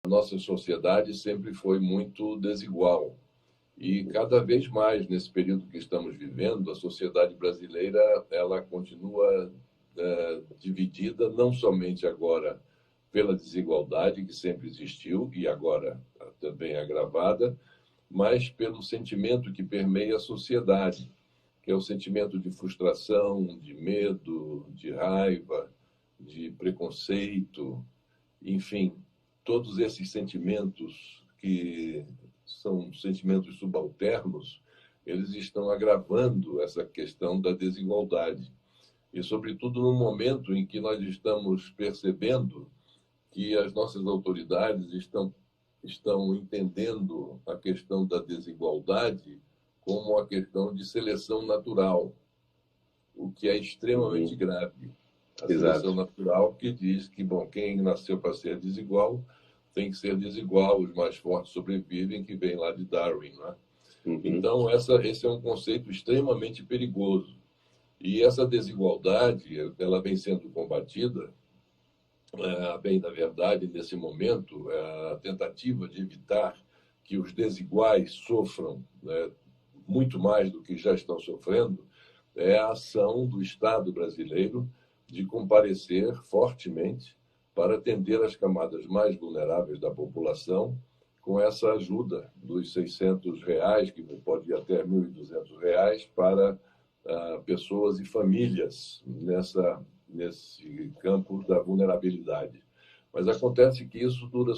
A nossa sociedade sempre foi muito desigual. E cada vez mais, nesse período que estamos vivendo, a sociedade brasileira ela continua dividida, não somente agora pela desigualdade que sempre existiu e agora também agravada, mas pelo sentimento que permeia a sociedade, que é o sentimento de frustração, de medo, de raiva, de preconceito, enfim, todos esses sentimentos que são sentimentos subalternos, eles estão agravando essa questão da desigualdade. E, sobretudo, no momento em que nós estamos percebendo que as nossas autoridades estão entendendo a questão da desigualdade como uma questão de seleção natural, o que é extremamente Uhum. grave. A seleção Exato. natural que diz que, bom, quem nasceu para ser desigual tem que ser desigual, os mais fortes sobrevivem, que vem lá de Darwin, né? Uhum. Então, esse é um conceito extremamente perigoso. E essa desigualdade, ela vem sendo combatida, bem, na verdade, nesse momento, a tentativa de evitar que os desiguais sofram, né, muito mais do que já estão sofrendo, é a ação do Estado brasileiro de comparecer fortemente para atender as camadas mais vulneráveis da população com essa ajuda dos R$ 600, que pode ir até R$ 1.200, para pessoas e famílias nesse campo da vulnerabilidade. Mas acontece que isso dura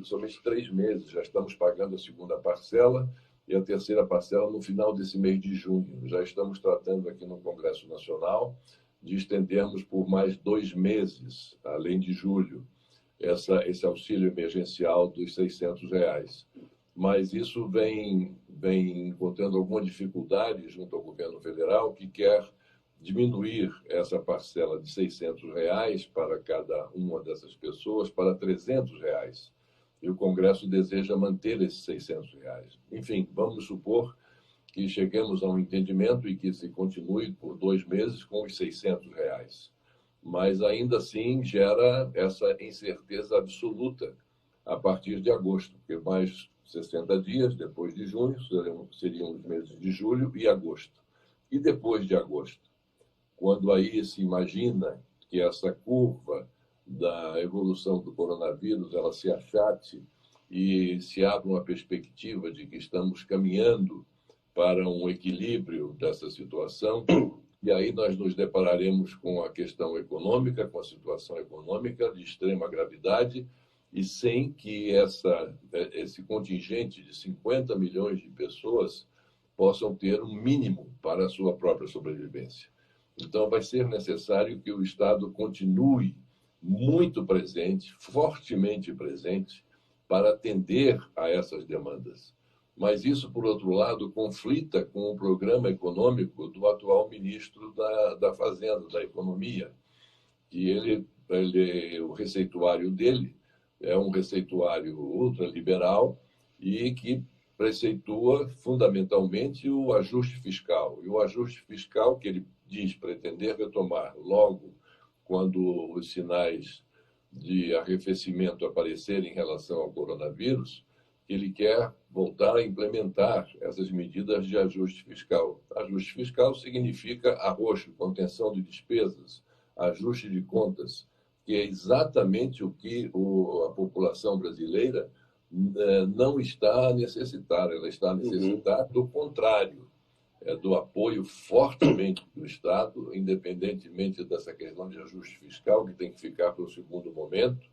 somente 3 meses. Já estamos pagando a segunda parcela e a terceira parcela no final desse mês de junho. Já estamos tratando aqui no Congresso Nacional de estendermos por mais 2 meses, além de julho, esse auxílio emergencial dos R$ 600. Mas isso vem encontrando alguma dificuldade junto ao governo federal, que quer diminuir essa parcela de R$ 600 para cada uma dessas pessoas para R$ 300. E o Congresso deseja manter esses R$ 600. Enfim, vamos supor que cheguemos a um entendimento e que se continue por 2 meses com os R$ 600. Mas ainda assim gera essa incerteza absoluta a partir de agosto, porque mais 60 dias depois de junho seriam os meses de julho e agosto. E depois de agosto, quando aí se imagina que essa curva da evolução do coronavírus ela se achate e se abra uma perspectiva de que estamos caminhando para um equilíbrio dessa situação, e aí nós nos depararemos com a questão econômica, com a situação econômica de extrema gravidade, e sem que esse contingente de 50 milhões de pessoas possam ter um mínimo para a sua própria sobrevivência. Então, vai ser necessário que o Estado continue muito presente, fortemente presente, para atender a essas demandas. Mas isso, por outro lado, conflita com o programa econômico do atual ministro da Fazenda, da Economia, que o receituário dele é um receituário ultraliberal e que preceitua fundamentalmente o ajuste fiscal. E o ajuste fiscal que ele diz pretender retomar logo quando os sinais de arrefecimento aparecerem em relação ao coronavírus, ele quer voltar a implementar essas medidas de ajuste fiscal. Ajuste fiscal significa arroxo, contenção de despesas, ajuste de contas, que é exatamente o que a população brasileira não está a necessitar. Ela está a Uhum. necessitar do contrário, do apoio fortemente do Estado, independentemente dessa questão de ajuste fiscal, que tem que ficar para o segundo momento,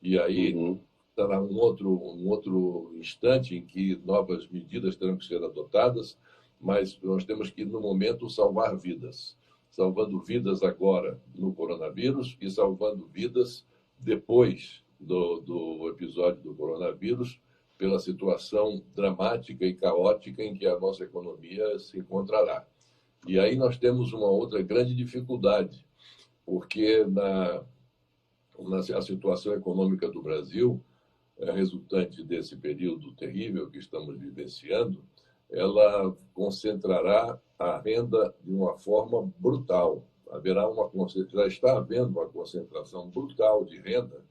e aí Uhum. será um outro instante em que novas medidas terão que ser adotadas, mas nós temos que, no momento, salvar vidas. Salvando vidas agora no coronavírus e salvando vidas depois do episódio do coronavírus, pela situação dramática e caótica em que a nossa economia se encontrará. E aí nós temos uma outra grande dificuldade, porque a situação econômica do Brasil, resultante desse período terrível que estamos vivenciando, ela concentrará a renda de uma forma brutal. Já está havendo uma concentração brutal de renda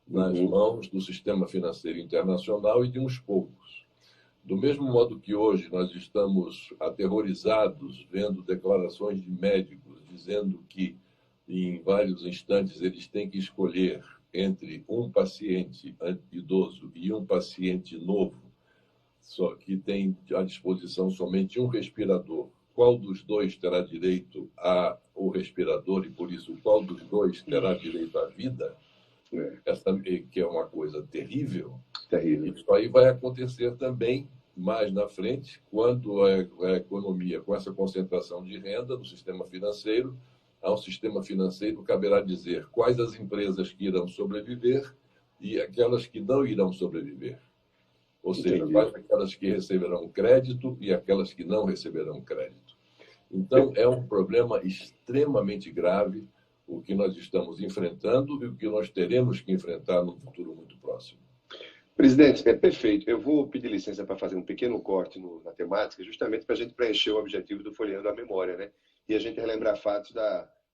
nas mãos do sistema financeiro internacional e de uns poucos. Do mesmo modo que hoje nós estamos aterrorizados vendo declarações de médicos dizendo que, em vários instantes, eles têm que escolher entre um paciente idoso e um paciente novo, só que tem à disposição somente um respirador. Qual dos dois terá direito ao respirador e, por isso, qual dos dois terá direito à vida? Essa, que é uma coisa terrível. Isso aí vai acontecer também mais na frente, quando a economia, com essa concentração de renda no sistema financeiro, ao sistema financeiro caberá dizer quais as empresas que irão sobreviver e aquelas que não irão sobreviver. Ou seja, quais aquelas que receberão crédito e aquelas que não receberão crédito. Então, é um problema extremamente grave o que nós estamos enfrentando e o que nós teremos que enfrentar no futuro muito próximo. Presidente, é perfeito. Eu vou pedir licença para fazer um pequeno corte na temática, justamente para a gente preencher o objetivo do Folheando a Memória, né? E a gente relembrar fatos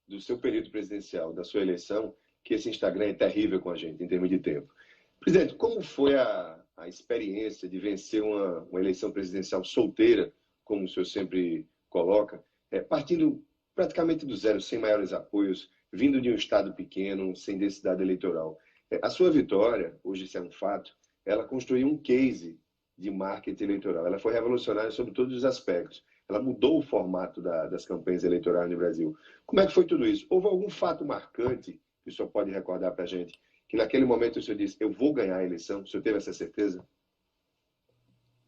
do seu período presidencial, da sua eleição, que esse Instagram é terrível com a gente, em termos de tempo. Presidente, como foi a experiência de vencer uma eleição presidencial solteira, como o senhor sempre coloca, partindo praticamente do zero, sem maiores apoios, vindo de um estado pequeno, sem densidade eleitoral? A sua vitória, hoje isso é um fato, ela construiu um case de marketing eleitoral. Ela foi revolucionária sobre todos os aspectos. Ela mudou o formato das campanhas eleitorais no Brasil. Como é que foi tudo isso? Houve algum fato marcante que o senhor pode recordar para a gente, que naquele momento o senhor disse, eu vou ganhar a eleição? O senhor teve essa certeza?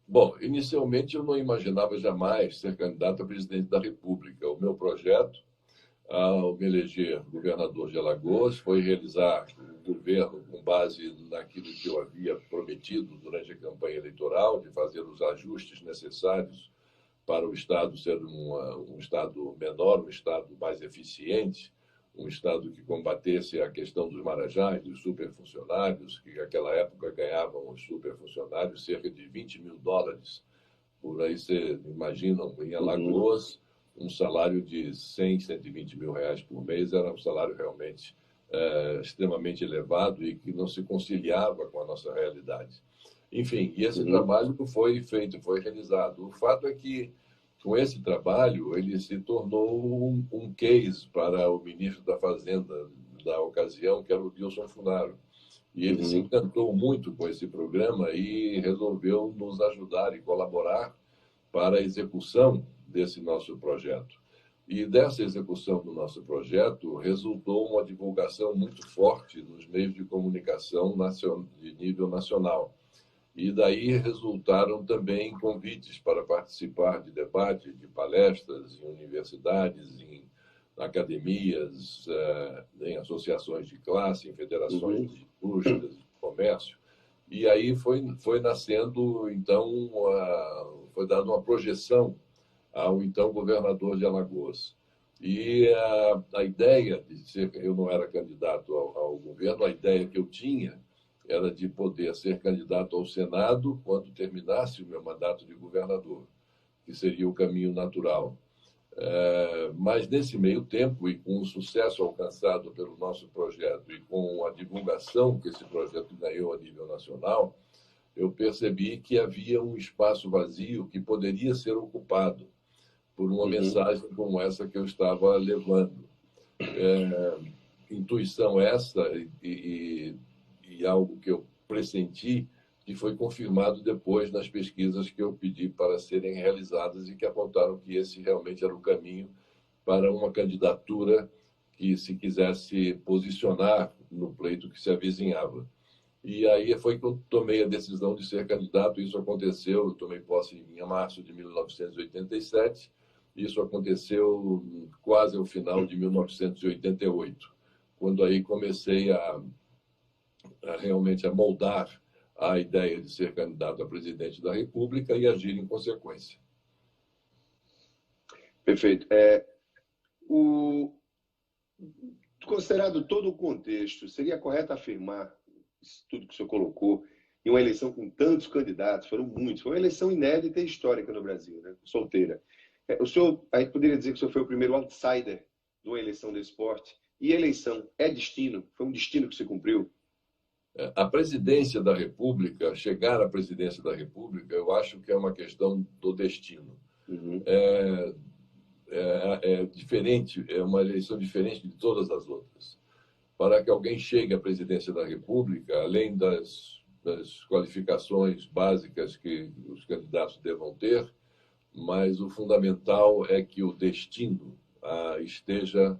Bom, inicialmente eu não imaginava jamais ser candidato a presidente da República. O meu projeto, ao me eleger governador de Alagoas, foi realizar o governo com base naquilo que eu havia prometido durante a campanha eleitoral, de fazer os ajustes necessários para o Estado ser um Estado menor, um Estado mais eficiente, um Estado que combatesse a questão dos marajás, dos superfuncionários, que naquela época ganhavam os superfuncionários cerca de $20 mil. Por aí você imagina, em Alagoas, um salário de 100, 120 mil reais por mês era um salário realmente extremamente elevado e que não se conciliava com a nossa realidade. Enfim, e esse trabalho foi feito, foi realizado. O fato é que, com esse trabalho, ele se tornou um case para o ministro da Fazenda da ocasião, que era o Wilson Funaro. E ele se encantou muito com esse programa e resolveu nos ajudar e colaborar para a execução desse nosso projeto. E dessa execução do nosso projeto resultou uma divulgação muito forte nos meios de comunicação de nível nacional. E daí resultaram também convites para participar de debates, de palestras em universidades, em academias, em associações de classe, em federações de indústrias, de comércio. E aí foi nascendo, então, foi dada uma projeção ao então governador de Alagoas. E a ideia de ser, eu não era candidato ao governo, a ideia que eu tinha era de poder ser candidato ao Senado quando terminasse o meu mandato de governador, que seria o caminho natural. Mas, nesse meio tempo, e com o sucesso alcançado pelo nosso projeto e com a divulgação que esse projeto ganhou a nível nacional, eu percebi que havia um espaço vazio que poderia ser ocupado por uma mensagem como essa que eu estava levando. Intuição essa e algo que eu pressenti, que foi confirmado depois nas pesquisas que eu pedi para serem realizadas e que apontaram que esse realmente era o caminho para uma candidatura que se quisesse posicionar no pleito que se avizinhava. E aí foi que eu tomei a decisão de ser candidato. Isso aconteceu, eu tomei posse em março de 1987. Isso aconteceu quase ao final de 1988, quando aí comecei realmente a moldar a ideia de ser candidato a presidente da República e agir em consequência. Perfeito. Considerado todo o contexto, seria correto afirmar tudo que o senhor colocou, em uma eleição com tantos candidatos, foram muitos, foi uma eleição inédita e histórica no Brasil, né? Solteira. A gente poderia dizer que o senhor foi o primeiro outsider de uma eleição desse esporte, e a eleição é destino? Foi um destino que se cumpriu? A presidência da República, chegar à presidência da República, eu acho que é uma questão do destino. Uhum. É diferente, é uma eleição diferente de todas as outras. Para que alguém chegue à presidência da República, além das qualificações básicas que os candidatos devam ter, mas o fundamental é que o destino esteja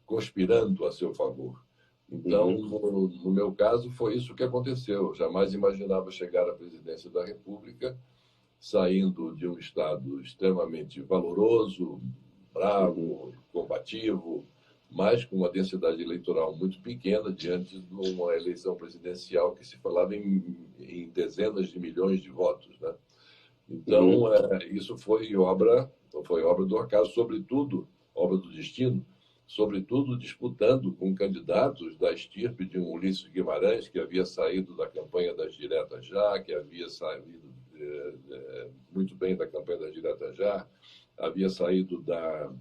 conspirando a seu favor. Então, Uhum. no meu caso, foi isso que aconteceu. Eu jamais imaginava chegar à presidência da República saindo de um Estado extremamente valoroso, Uhum. bravo, combativo, mas com uma densidade eleitoral muito pequena diante de uma eleição presidencial que se falava em dezenas de milhões de votos, né? Então, Uhum. isso foi obra do acaso, sobretudo, obra do destino, sobretudo disputando com candidatos da estirpe de um Ulisses Guimarães, que havia saído da campanha das diretas já, que havia saído muito bem da campanha das diretas já, havia saído da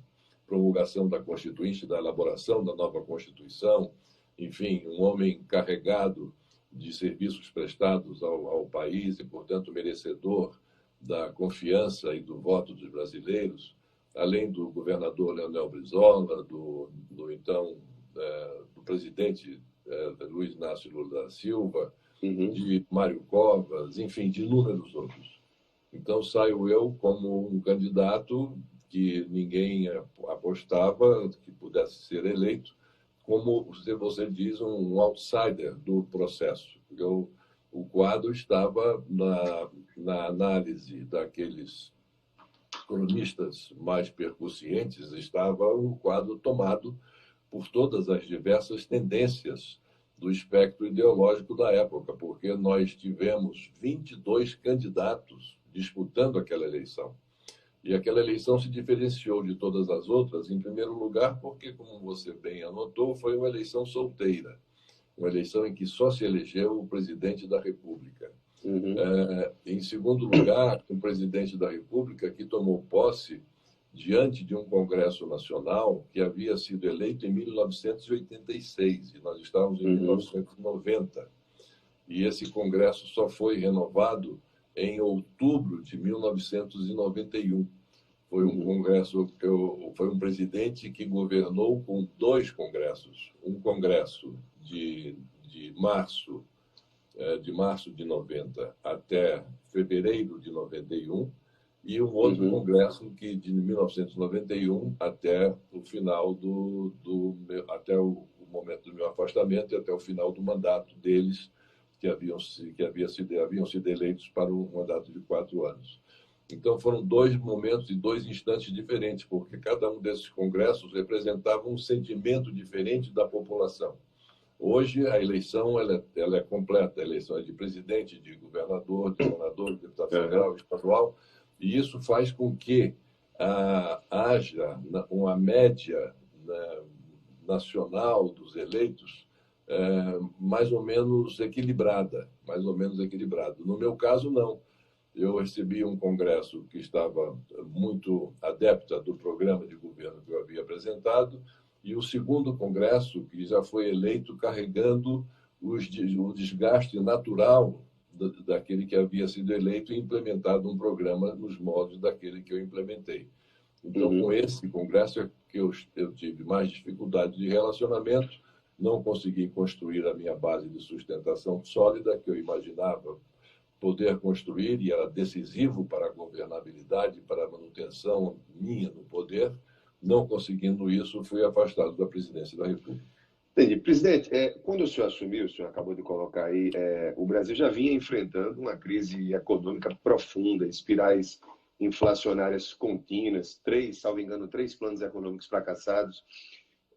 promulgação da Constituinte, da elaboração da nova Constituição, enfim, um homem carregado de serviços prestados ao país e, portanto, merecedor da confiança e do voto dos brasileiros, além do governador Leonel Brizola, então do presidente Luiz Inácio Lula da Silva, Uhum. de Mário Covas, enfim, de inúmeros outros. Então saio eu como um candidato que ninguém apostava que pudesse ser eleito, como você diz, um outsider do processo. O quadro estava na análise daqueles cronistas mais percussientes, estava o quadro tomado por todas as diversas tendências do espectro ideológico da época, porque nós tivemos 22 candidatos disputando aquela eleição. E aquela eleição se diferenciou de todas as outras, em primeiro lugar, porque, como você bem anotou, foi uma eleição solteira, uma eleição em que só se elegeu o presidente da República. Uhum. Em segundo lugar, um presidente da República que tomou posse diante de um Congresso Nacional que havia sido eleito em 1986, e nós estávamos em Uhum. 1990. E esse Congresso só foi renovado em outubro de 1991. Foi um Uhum. congresso, foi um presidente que governou com dois congressos. Um congresso de março de 90 até fevereiro de 91, e um outro Uhum. congresso que de 1991 até o final até o momento do meu afastamento e até o final do mandato deles, haviam sido eleitos para um mandato de 4 anos. Então foram dois momentos e dois instantes diferentes, porque cada um desses congressos representava um sentimento diferente da população. Hoje, a eleição ela é completa. A eleição é de presidente, de governador, de senador, de deputado Uhum. federal, estadual, e isso faz com que haja uma média, né, nacional dos eleitos mais ou menos equilibrada, mais ou menos equilibrado. No meu caso, não. Eu recebi um congresso que estava muito adepta do programa de governo que eu havia apresentado, e o segundo congresso que já foi eleito carregando o desgaste natural daquele que havia sido eleito e implementado um programa nos moldes daquele que eu implementei. Então, com Uhum. esse congresso é que eu tive mais dificuldade de relacionamento, não consegui construir a minha base de sustentação sólida que eu imaginava poder construir, e era decisivo para a governabilidade, para a manutenção minha no poder. Não conseguindo isso, fui afastado da presidência da República. Entendi. Presidente, quando o senhor assumiu, o senhor acabou de colocar aí, o Brasil já vinha enfrentando uma crise econômica profunda, espirais inflacionárias contínuas, salvo engano, 3 planos econômicos fracassados.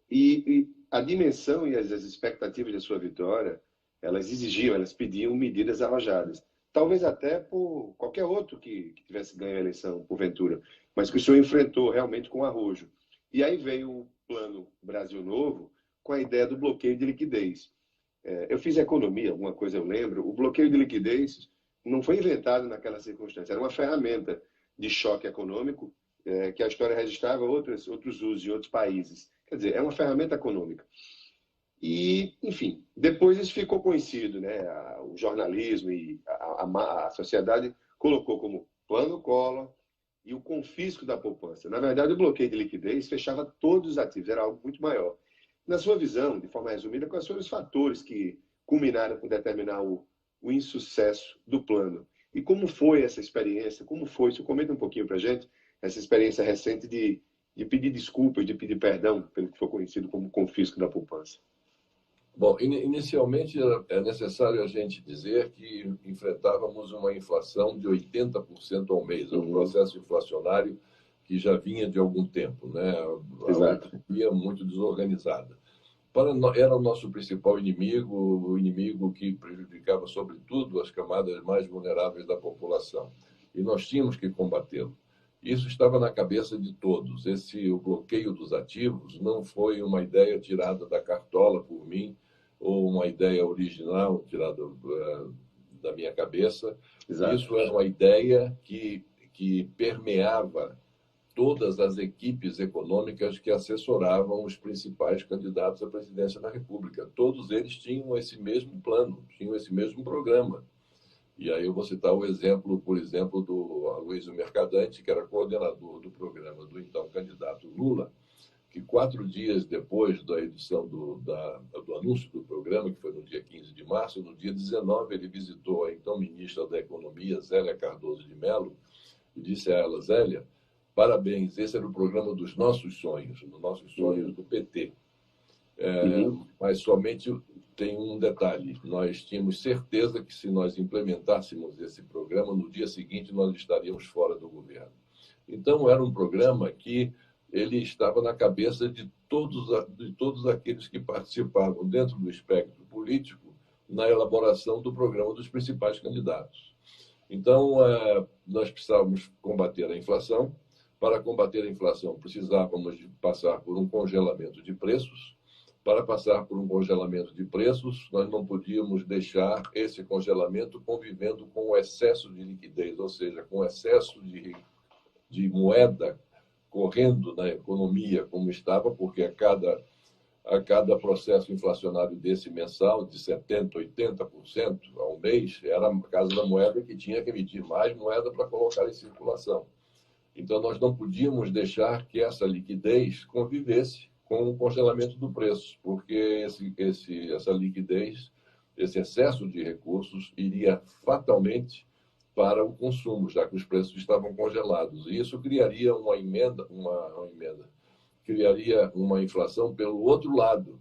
E a dimensão e as expectativas de sua vitória, elas pediam medidas arrojadas. Talvez até por qualquer outro que tivesse ganho a eleição, porventura, mas que o senhor enfrentou realmente com arrojo. E aí veio o Plano Brasil Novo com a ideia do bloqueio de liquidez. Eu fiz economia, alguma coisa eu lembro, o bloqueio de liquidez não foi inventado naquela circunstância, era uma ferramenta de choque econômico que a história registrava outros usos em outros países. Quer dizer, é uma ferramenta econômica. E, enfim, depois isso ficou conhecido, né? O jornalismo e a sociedade colocou como plano Collor e o confisco da poupança. Na verdade, o bloqueio de liquidez fechava todos os ativos, era algo muito maior. Na sua visão, de forma resumida, quais foram os fatores que culminaram com determinar o insucesso do plano? E como foi essa experiência? Como foi? Você comenta um pouquinho para a gente essa experiência recente de pedir desculpas, de pedir perdão pelo que foi conhecido como confisco da poupança. Bom, inicialmente é necessário a gente dizer que enfrentávamos uma inflação de 80% ao mês, um processo inflacionário que já vinha de algum tempo, né? A economia muito desorganizada. Era o nosso principal inimigo, o inimigo que prejudicava, sobretudo, as camadas mais vulneráveis da população. E nós tínhamos que combatê-lo. Isso estava na cabeça de todos. O bloqueio dos ativos não foi uma ideia tirada da cartola por mim, ou uma ideia original tirada da minha cabeça. Exato. Isso era uma ideia que permeava todas as equipes econômicas que assessoravam os principais candidatos à presidência da República. Todos eles tinham esse mesmo plano, tinham esse mesmo programa. E aí eu vou citar o exemplo, por exemplo, do Aloysio Mercadante, que era coordenador do programa do então candidato Lula, que 4 dias depois da edição do anúncio do programa, que foi no dia 15 de março, no dia 19 ele visitou a então ministra da Economia, Zélia Cardoso de Mello, e disse a ela: Zélia, parabéns, esse era o programa dos nossos sonhos do PT. Mas somente tem um detalhe: nós tínhamos certeza que se nós implementássemos esse programa, no dia seguinte nós estaríamos fora do governo. Então, era um programa que ele estava na cabeça de todos aqueles que participavam dentro do espectro político na elaboração do programa dos principais candidatos. Então, nós precisávamos combater a inflação. Para combater a inflação, precisávamos de passar por um congelamento de preços. Para passar por um congelamento de preços, nós não podíamos deixar esse congelamento convivendo com o excesso de liquidez, ou seja, com o excesso de moeda correndo na economia como estava, porque a cada processo inflacionário desse mensal, de 70%, 80% ao mês, era a Casa da Moeda que tinha que emitir mais moeda para colocar em circulação. Então, nós não podíamos deixar que essa liquidez convivesse com o congelamento do preço, porque essa liquidez, esse excesso de recursos, iria fatalmente para o consumo, já que os preços estavam congelados. E isso criaria criaria uma inflação pelo outro lado,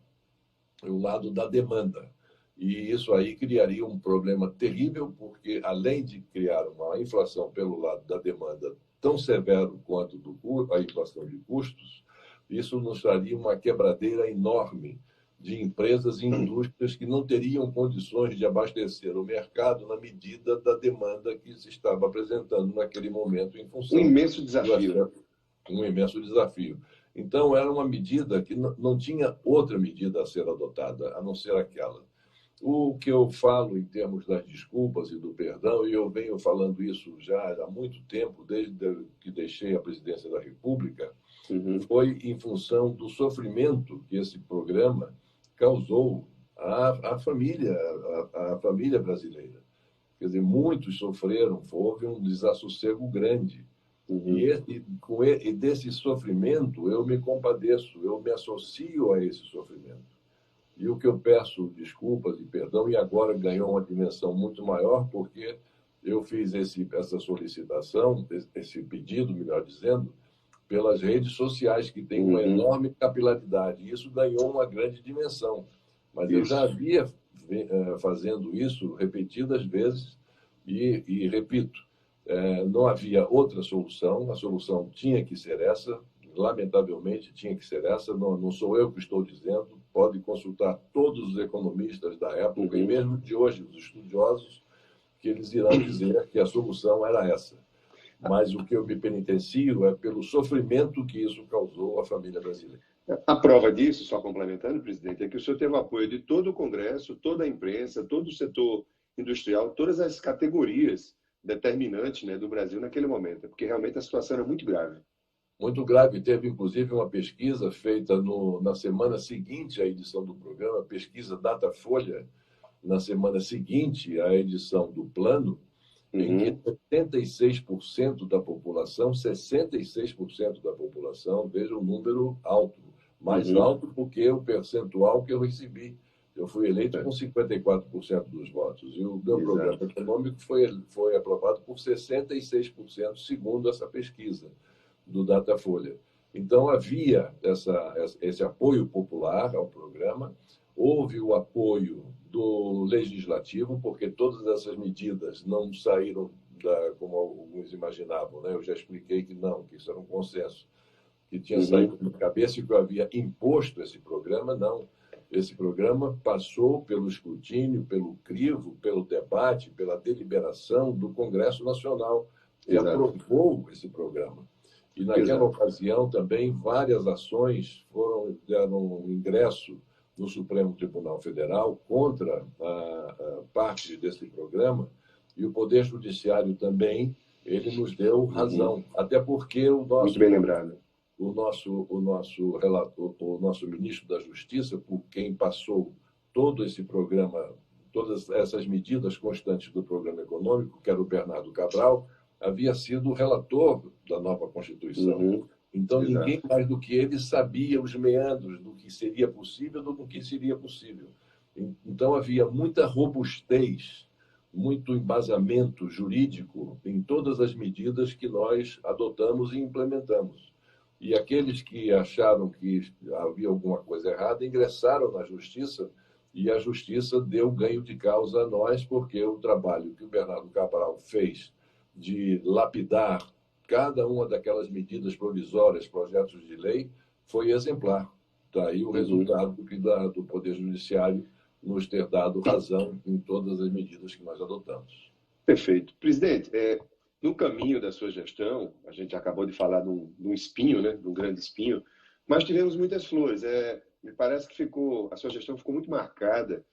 o lado da demanda. E isso aí criaria um problema terrível, porque além de criar uma inflação pelo lado da demanda tão severo quanto a inflação de custos, isso nos traria uma quebradeira enorme de empresas e indústrias que não teriam condições de abastecer o mercado na medida da demanda que se estava apresentando naquele momento em função... Um imenso desafio. Um imenso desafio. Então, era uma medida que não tinha outra medida a ser adotada, a não ser aquela. O que eu falo em termos das desculpas e do perdão, e eu venho falando isso já há muito tempo, desde que deixei a presidência da República, foi em função do sofrimento que esse programa causou à família brasileira. Quer dizer, muitos sofreram, houve um desassossego grande. E desse sofrimento eu me compadeço, eu me associo a esse sofrimento. E o que eu peço desculpas e perdão, e agora ganhou uma dimensão muito maior, porque eu fiz essa solicitação, esse pedido, melhor dizendo, pelas redes sociais, que têm uma enorme capilaridade. E isso ganhou uma grande dimensão. Mas eu já havia fazendo isso repetidas vezes e repito, não havia outra solução, a solução tinha que ser essa, lamentavelmente tinha que ser essa, não sou eu que estou dizendo, pode consultar todos os economistas da época, e mesmo de hoje, os estudiosos, que eles irão dizer que a solução era essa. Mas o que eu me penitencio é pelo sofrimento que isso causou à família brasileira. A prova disso, só complementando, presidente, é que o senhor teve o apoio de todo o Congresso, toda a imprensa, todo o setor industrial, todas as categorias determinantes, né, do Brasil naquele momento, porque realmente a situação era muito grave. muito grave. Teve, inclusive, uma pesquisa feita na semana seguinte à edição do programa, pesquisa Datafolha, na semana seguinte à edição do plano, em que 66% da população, veja um número alto, mais alto do que o percentual que eu recebi. Eu fui eleito com 54% dos votos. E o meu programa econômico foi aprovado por 66%, segundo essa pesquisa do Datafolha. Então, havia esse apoio popular ao programa, houve o apoio do Legislativo, porque todas essas medidas não saíram como alguns imaginavam. Né? Eu já expliquei que não, que isso era um consenso, que tinha saído da cabeça e que eu havia imposto esse programa. Não. Esse programa passou pelo escrutínio, pelo crivo, pelo debate, pela deliberação do Congresso Nacional, que aprovou esse programa. E naquela ocasião também várias ações deram ingresso no Supremo Tribunal Federal contra a parte desse programa, e o Poder Judiciário também, ele nos deu razão, até porque muito bem lembrado. O nosso relator, o nosso ministro da Justiça, por quem passou todo esse programa, todas essas medidas constantes do programa econômico, que era o Bernardo Cabral, havia sido o relator da nova Constituição. Então, ninguém mais do que ele sabia os meandros do que seria possível ou do que seria possível. Então, havia muita robustez, muito embasamento jurídico em todas as medidas que nós adotamos e implementamos. E aqueles que acharam que havia alguma coisa errada ingressaram na Justiça, e a Justiça deu ganho de causa a nós, porque o trabalho que o Bernardo Cabral fez de lapidar cada uma daquelas medidas provisórias, projetos de lei, foi exemplar. Daí o resultado do Poder Judiciário nos ter dado razão em todas as medidas que nós adotamos. Perfeito. Presidente, no caminho da sua gestão, a gente acabou de falar de um espinho, né, de um grande espinho, mas tivemos muitas flores. Me parece que a sua gestão ficou muito marcada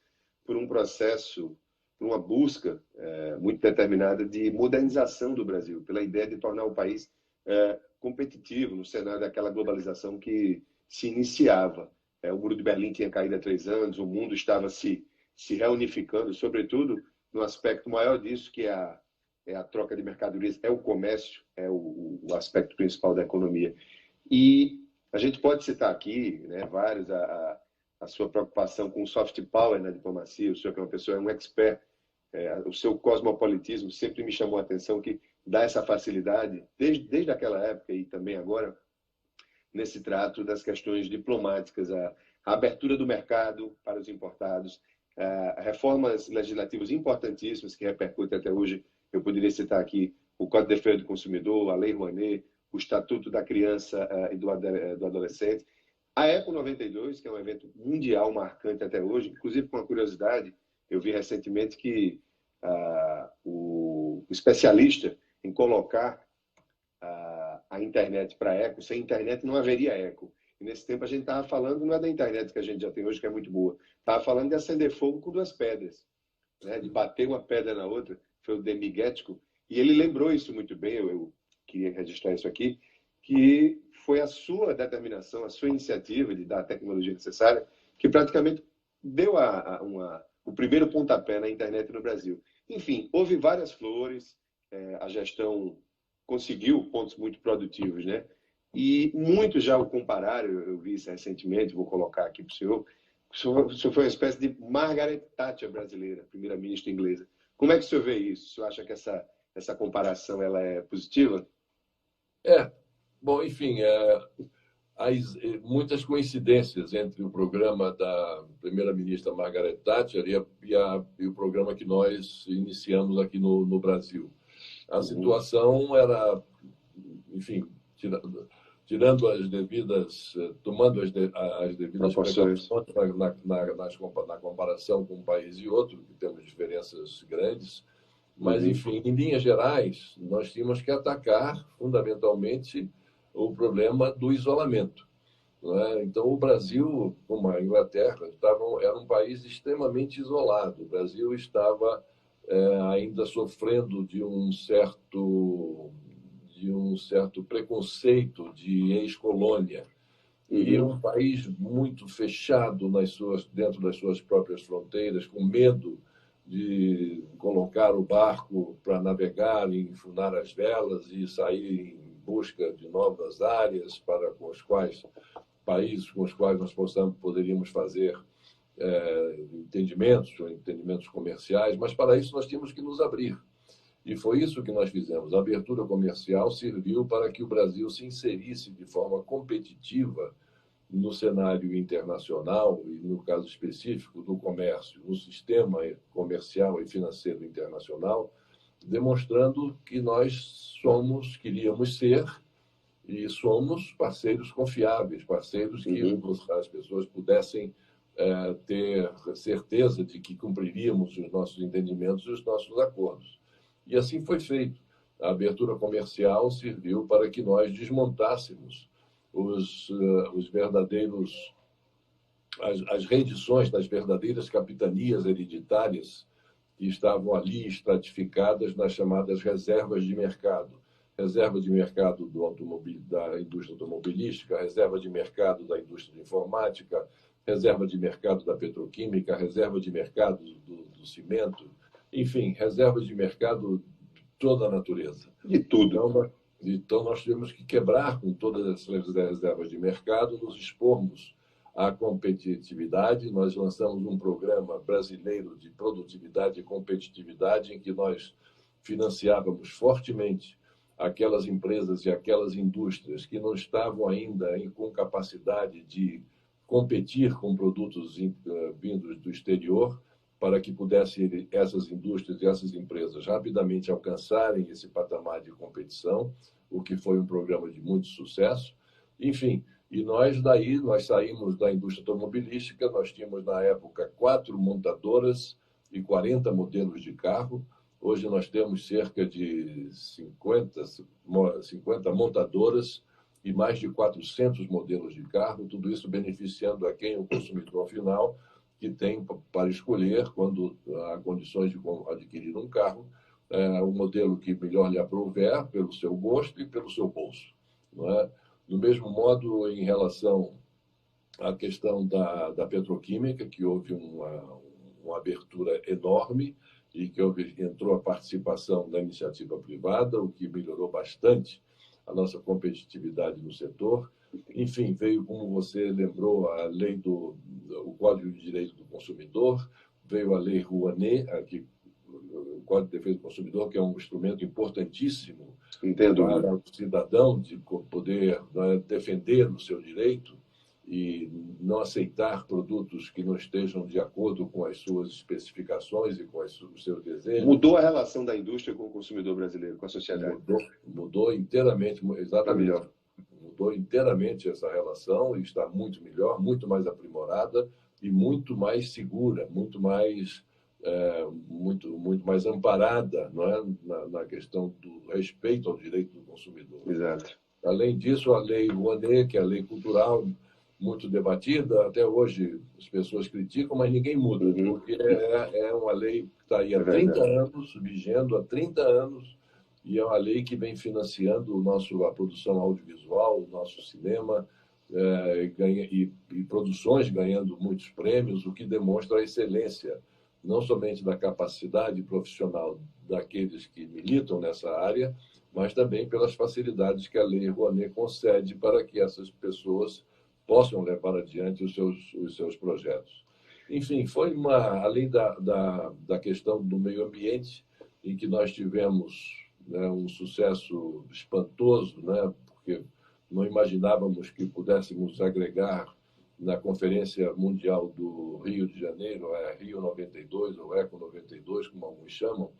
por um processo, por uma busca muito determinada de modernização do Brasil, pela ideia de tornar o país competitivo no cenário daquela globalização que se iniciava. O Muro de Berlim tinha caído há 3 anos, o mundo estava se reunificando, sobretudo no aspecto maior disso, que é a troca de mercadorias, é o comércio, é o aspecto principal da economia. E a gente pode citar aqui, né, vários, a sua preocupação com o soft power na diplomacia, o senhor que é uma pessoa, é um expert, o seu cosmopolitismo sempre me chamou a atenção, que dá essa facilidade, desde aquela época e também agora, nesse trato das questões diplomáticas, a abertura do mercado para os importados, reformas legislativas importantíssimas que repercutem até hoje. Eu poderia citar aqui o Código de Defesa do Consumidor, a Lei Rouanet, o Estatuto da Criança e do Adolescente, a Expo 92, que é um evento mundial marcante até hoje. Inclusive, com uma curiosidade, eu vi recentemente que o especialista em colocar a internet para eco, sem internet não haveria eco. E nesse tempo a gente estava falando, não é da internet que a gente já tem hoje, que é muito boa, estava falando de acender fogo com 2 pedras, né? De bater uma pedra na outra, foi o Demigético, e ele lembrou isso muito bem, eu queria registrar isso aqui, que foi a sua determinação, a sua iniciativa de dar a tecnologia necessária, que praticamente deu o primeiro pontapé na internet no Brasil. Enfim, houve várias flores, a gestão conseguiu pontos muito produtivos, né? E muitos já o compararam, eu vi isso recentemente, vou colocar aqui para o senhor. O senhor foi uma espécie de Margaret Thatcher brasileira, primeira-ministra inglesa. Como é que o senhor vê isso? O senhor acha que essa comparação ela é positiva? Bom, enfim, há muitas coincidências entre o programa da primeira-ministra Margaret Thatcher e o programa que nós iniciamos aqui no Brasil. A situação era, enfim, tirando as devidas, tomando as devidas precauções na comparação com um país e outro, que temos diferenças grandes, mas, enfim, em linhas gerais, nós tínhamos que atacar, fundamentalmente, o problema do isolamento. Não é? Então, o Brasil, como a Inglaterra, era um país extremamente isolado. O Brasil estava ainda sofrendo de de um certo preconceito de ex-colônia. E um país muito fechado dentro das suas próprias fronteiras, com medo de colocar o barco para navegar, enfunar as velas e sair em busca de novas áreas países com os quais nós poderíamos fazer entendimentos comerciais, mas para isso nós tínhamos que nos abrir. E foi isso que nós fizemos. A abertura comercial serviu para que o Brasil se inserisse de forma competitiva no cenário internacional e, no caso específico, do comércio, no sistema comercial e financeiro internacional, demonstrando que nós queríamos ser e somos parceiros confiáveis, parceiros que as pessoas pudessem ter certeza de que cumpriríamos os nossos entendimentos e os nossos acordos. E assim foi feito. A abertura comercial serviu para que nós desmontássemos os verdadeiros, as rendições das verdadeiras capitanias hereditárias que estavam ali estratificadas nas chamadas reservas de mercado. Reserva de mercado da indústria automobilística, reserva de mercado da indústria de informática, reserva de mercado da petroquímica, reserva de mercado do cimento, enfim, reservas de mercado de toda a natureza. De tudo. Então, nós tivemos que quebrar com todas essas reservas de mercado, nos expormos à competitividade. Nós lançamos um programa brasileiro de produtividade e competitividade, em que nós financiávamos fortemente aquelas empresas e aquelas indústrias que não estavam ainda com capacidade de competir com produtos vindos do exterior, para que pudessem essas indústrias e essas empresas rapidamente alcançarem esse patamar de competição, o que foi um programa de muito sucesso. Enfim, e nós saímos da indústria automobilística, nós tínhamos na época 4 montadoras e 40 modelos de carro. Hoje nós temos cerca de 50 montadoras e mais de 400 modelos de carro, tudo isso beneficiando a quem? O consumidor final, que tem para escolher, quando há condições de adquirir um carro, o modelo que melhor lhe aprouver pelo seu gosto e pelo seu bolso. Não é? Do mesmo modo, em relação à questão da petroquímica, que houve uma abertura enorme e que entrou a participação da iniciativa privada, o que melhorou bastante a nossa competitividade no setor. Enfim, veio, como você lembrou, a lei o Código de Direito do Consumidor, veio a Lei Rouanet, o Código de Defesa do Consumidor, que é um instrumento importantíssimo para o cidadão de poder defender o seu direito e não aceitar produtos que não estejam de acordo com as suas especificações e com os seus desejos. Mudou a relação da indústria com o consumidor brasileiro, com a sociedade. Mudou inteiramente, exatamente. Mudou inteiramente essa relação e está muito melhor, muito mais aprimorada e muito mais segura, muito mais amparada, não é? na questão do respeito ao direito do consumidor. Exato. Além disso, a Lei Rouanet, que é a lei cultural, muito debatida, até hoje as pessoas criticam, mas ninguém muda, porque é uma lei que está aí há 30 anos, vigendo há 30 anos, e é uma lei que vem financiando a produção audiovisual, o nosso cinema, e produções ganhando muitos prêmios, o que demonstra a excelência, não somente da capacidade profissional daqueles que militam nessa área, mas também pelas facilidades que a Lei Rouanet concede para que essas pessoas possam levar adiante os seus projetos. Enfim, foi além da questão do meio ambiente, em que nós tivemos um sucesso espantoso, porque não imaginávamos que pudéssemos agregar na Conferência Mundial do Rio de Janeiro, Rio 92, ou Eco 92, como alguns chamam,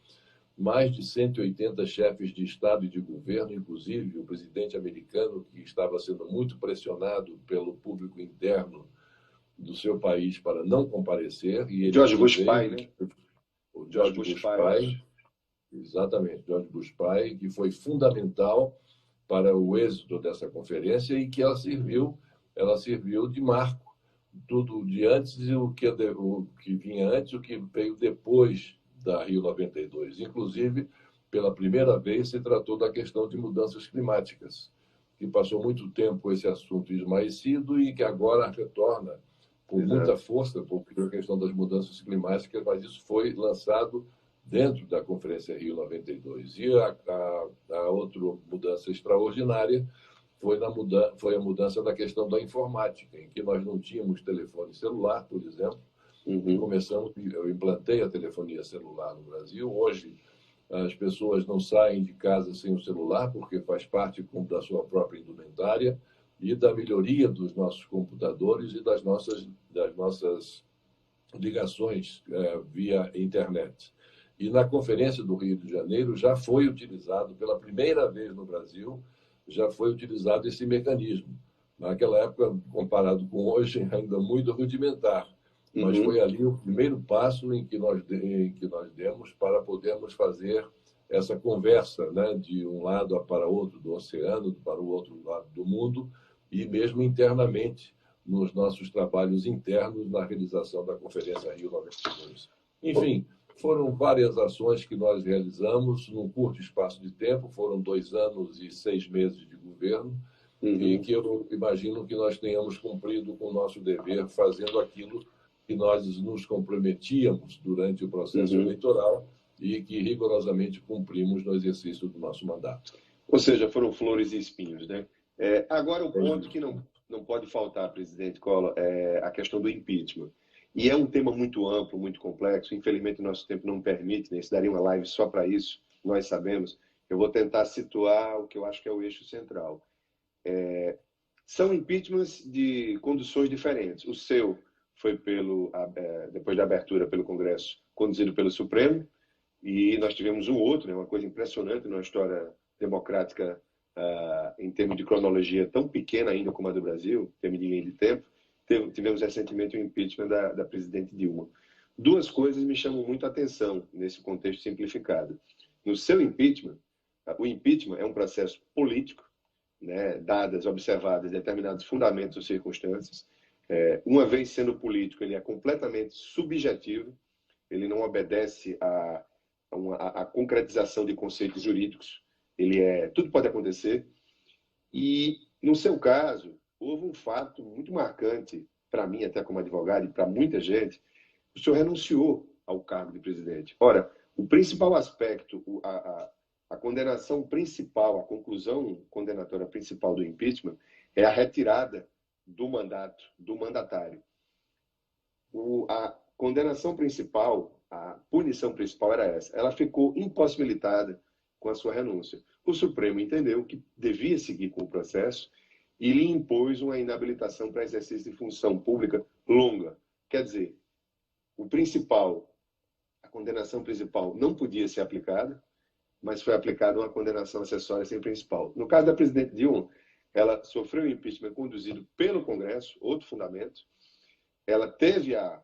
mais de 180 chefes de Estado e de governo, inclusive o presidente americano, que estava sendo muito pressionado pelo público interno do seu país para não comparecer. E ele George Bush pai, né? O George Bush pai. Exatamente, George Bush pai, que foi fundamental para o êxito dessa conferência e que ela serviu de marco. Tudo de antes e o que vinha antes, o que veio depois da Rio 92. Inclusive, pela primeira vez, se tratou da questão de mudanças climáticas, que passou muito tempo esse assunto esmaecido e que agora retorna com muita força, porque a questão das mudanças climáticas, mas isso foi lançado dentro da Conferência Rio 92. E a outra mudança extraordinária foi a mudança da questão da informática, em que nós não tínhamos telefone celular, por exemplo, e eu implantei a telefonia celular no Brasil. Hoje, as pessoas não saem de casa sem o celular, porque faz parte da sua própria indumentária e da melhoria dos nossos computadores e das nossas ligações via internet. E na Conferência do Rio de Janeiro já foi utilizado, pela primeira vez no Brasil, já foi utilizado esse mecanismo. Naquela época, comparado com hoje, ainda muito rudimentar. Mas foi ali o primeiro passo em que nós demos para podermos fazer essa conversa, né, de um lado para outro do oceano, para o outro lado do mundo, e mesmo internamente, nos nossos trabalhos internos na realização da Conferência Rio 92. Enfim, foram várias ações que nós realizamos num curto espaço de tempo, foram 2 anos e 6 meses de governo, e que eu imagino que nós tenhamos cumprido com o nosso dever, fazendo aquilo que nós nos comprometíamos durante o processo eleitoral e que rigorosamente cumprimos no exercício do nosso mandato. Ou seja, foram flores e espinhos, né? Agora, o ponto que não pode faltar, presidente Collor, é a questão do impeachment. E é um tema muito amplo, muito complexo. Infelizmente, o nosso tempo não permite, né? Isso daria uma live só para isso, nós sabemos. Eu vou tentar situar o que eu acho que é o eixo central. São impeachments de conduções diferentes. O seu foi depois da abertura pelo Congresso, conduzido pelo Supremo, e nós tivemos um outro, né, uma coisa impressionante na história democrática, em termos de cronologia tão pequena ainda como a do Brasil, em termos de linha de tempo. Tivemos recentemente o impeachment da presidente Dilma. 2 coisas me chamam muito a atenção nesse contexto simplificado. No seu impeachment, o impeachment é um processo político, né, observadas determinados fundamentos ou circunstâncias. Uma vez sendo político, ele é completamente subjetivo, ele não obedece a concretização de conceitos jurídicos, tudo pode acontecer. E, no seu caso, houve um fato muito marcante, para mim, até como advogado, e para muita gente. O senhor renunciou ao cargo de presidente. Ora, o principal aspecto, a condenação principal, a conclusão condenatória principal do impeachment é a retirada do mandato do mandatário. A condenação principal, a punição principal era essa. Ela ficou impossibilitada com a sua renúncia. O Supremo entendeu que devia seguir com o processo e lhe impôs uma inabilitação para exercício de função pública longa. Quer dizer, a condenação principal não podia ser aplicada, mas foi aplicada uma condenação acessória sem principal. No caso da presidente Dilma, ela sofreu o impeachment conduzido pelo Congresso, outro fundamento. Ela teve a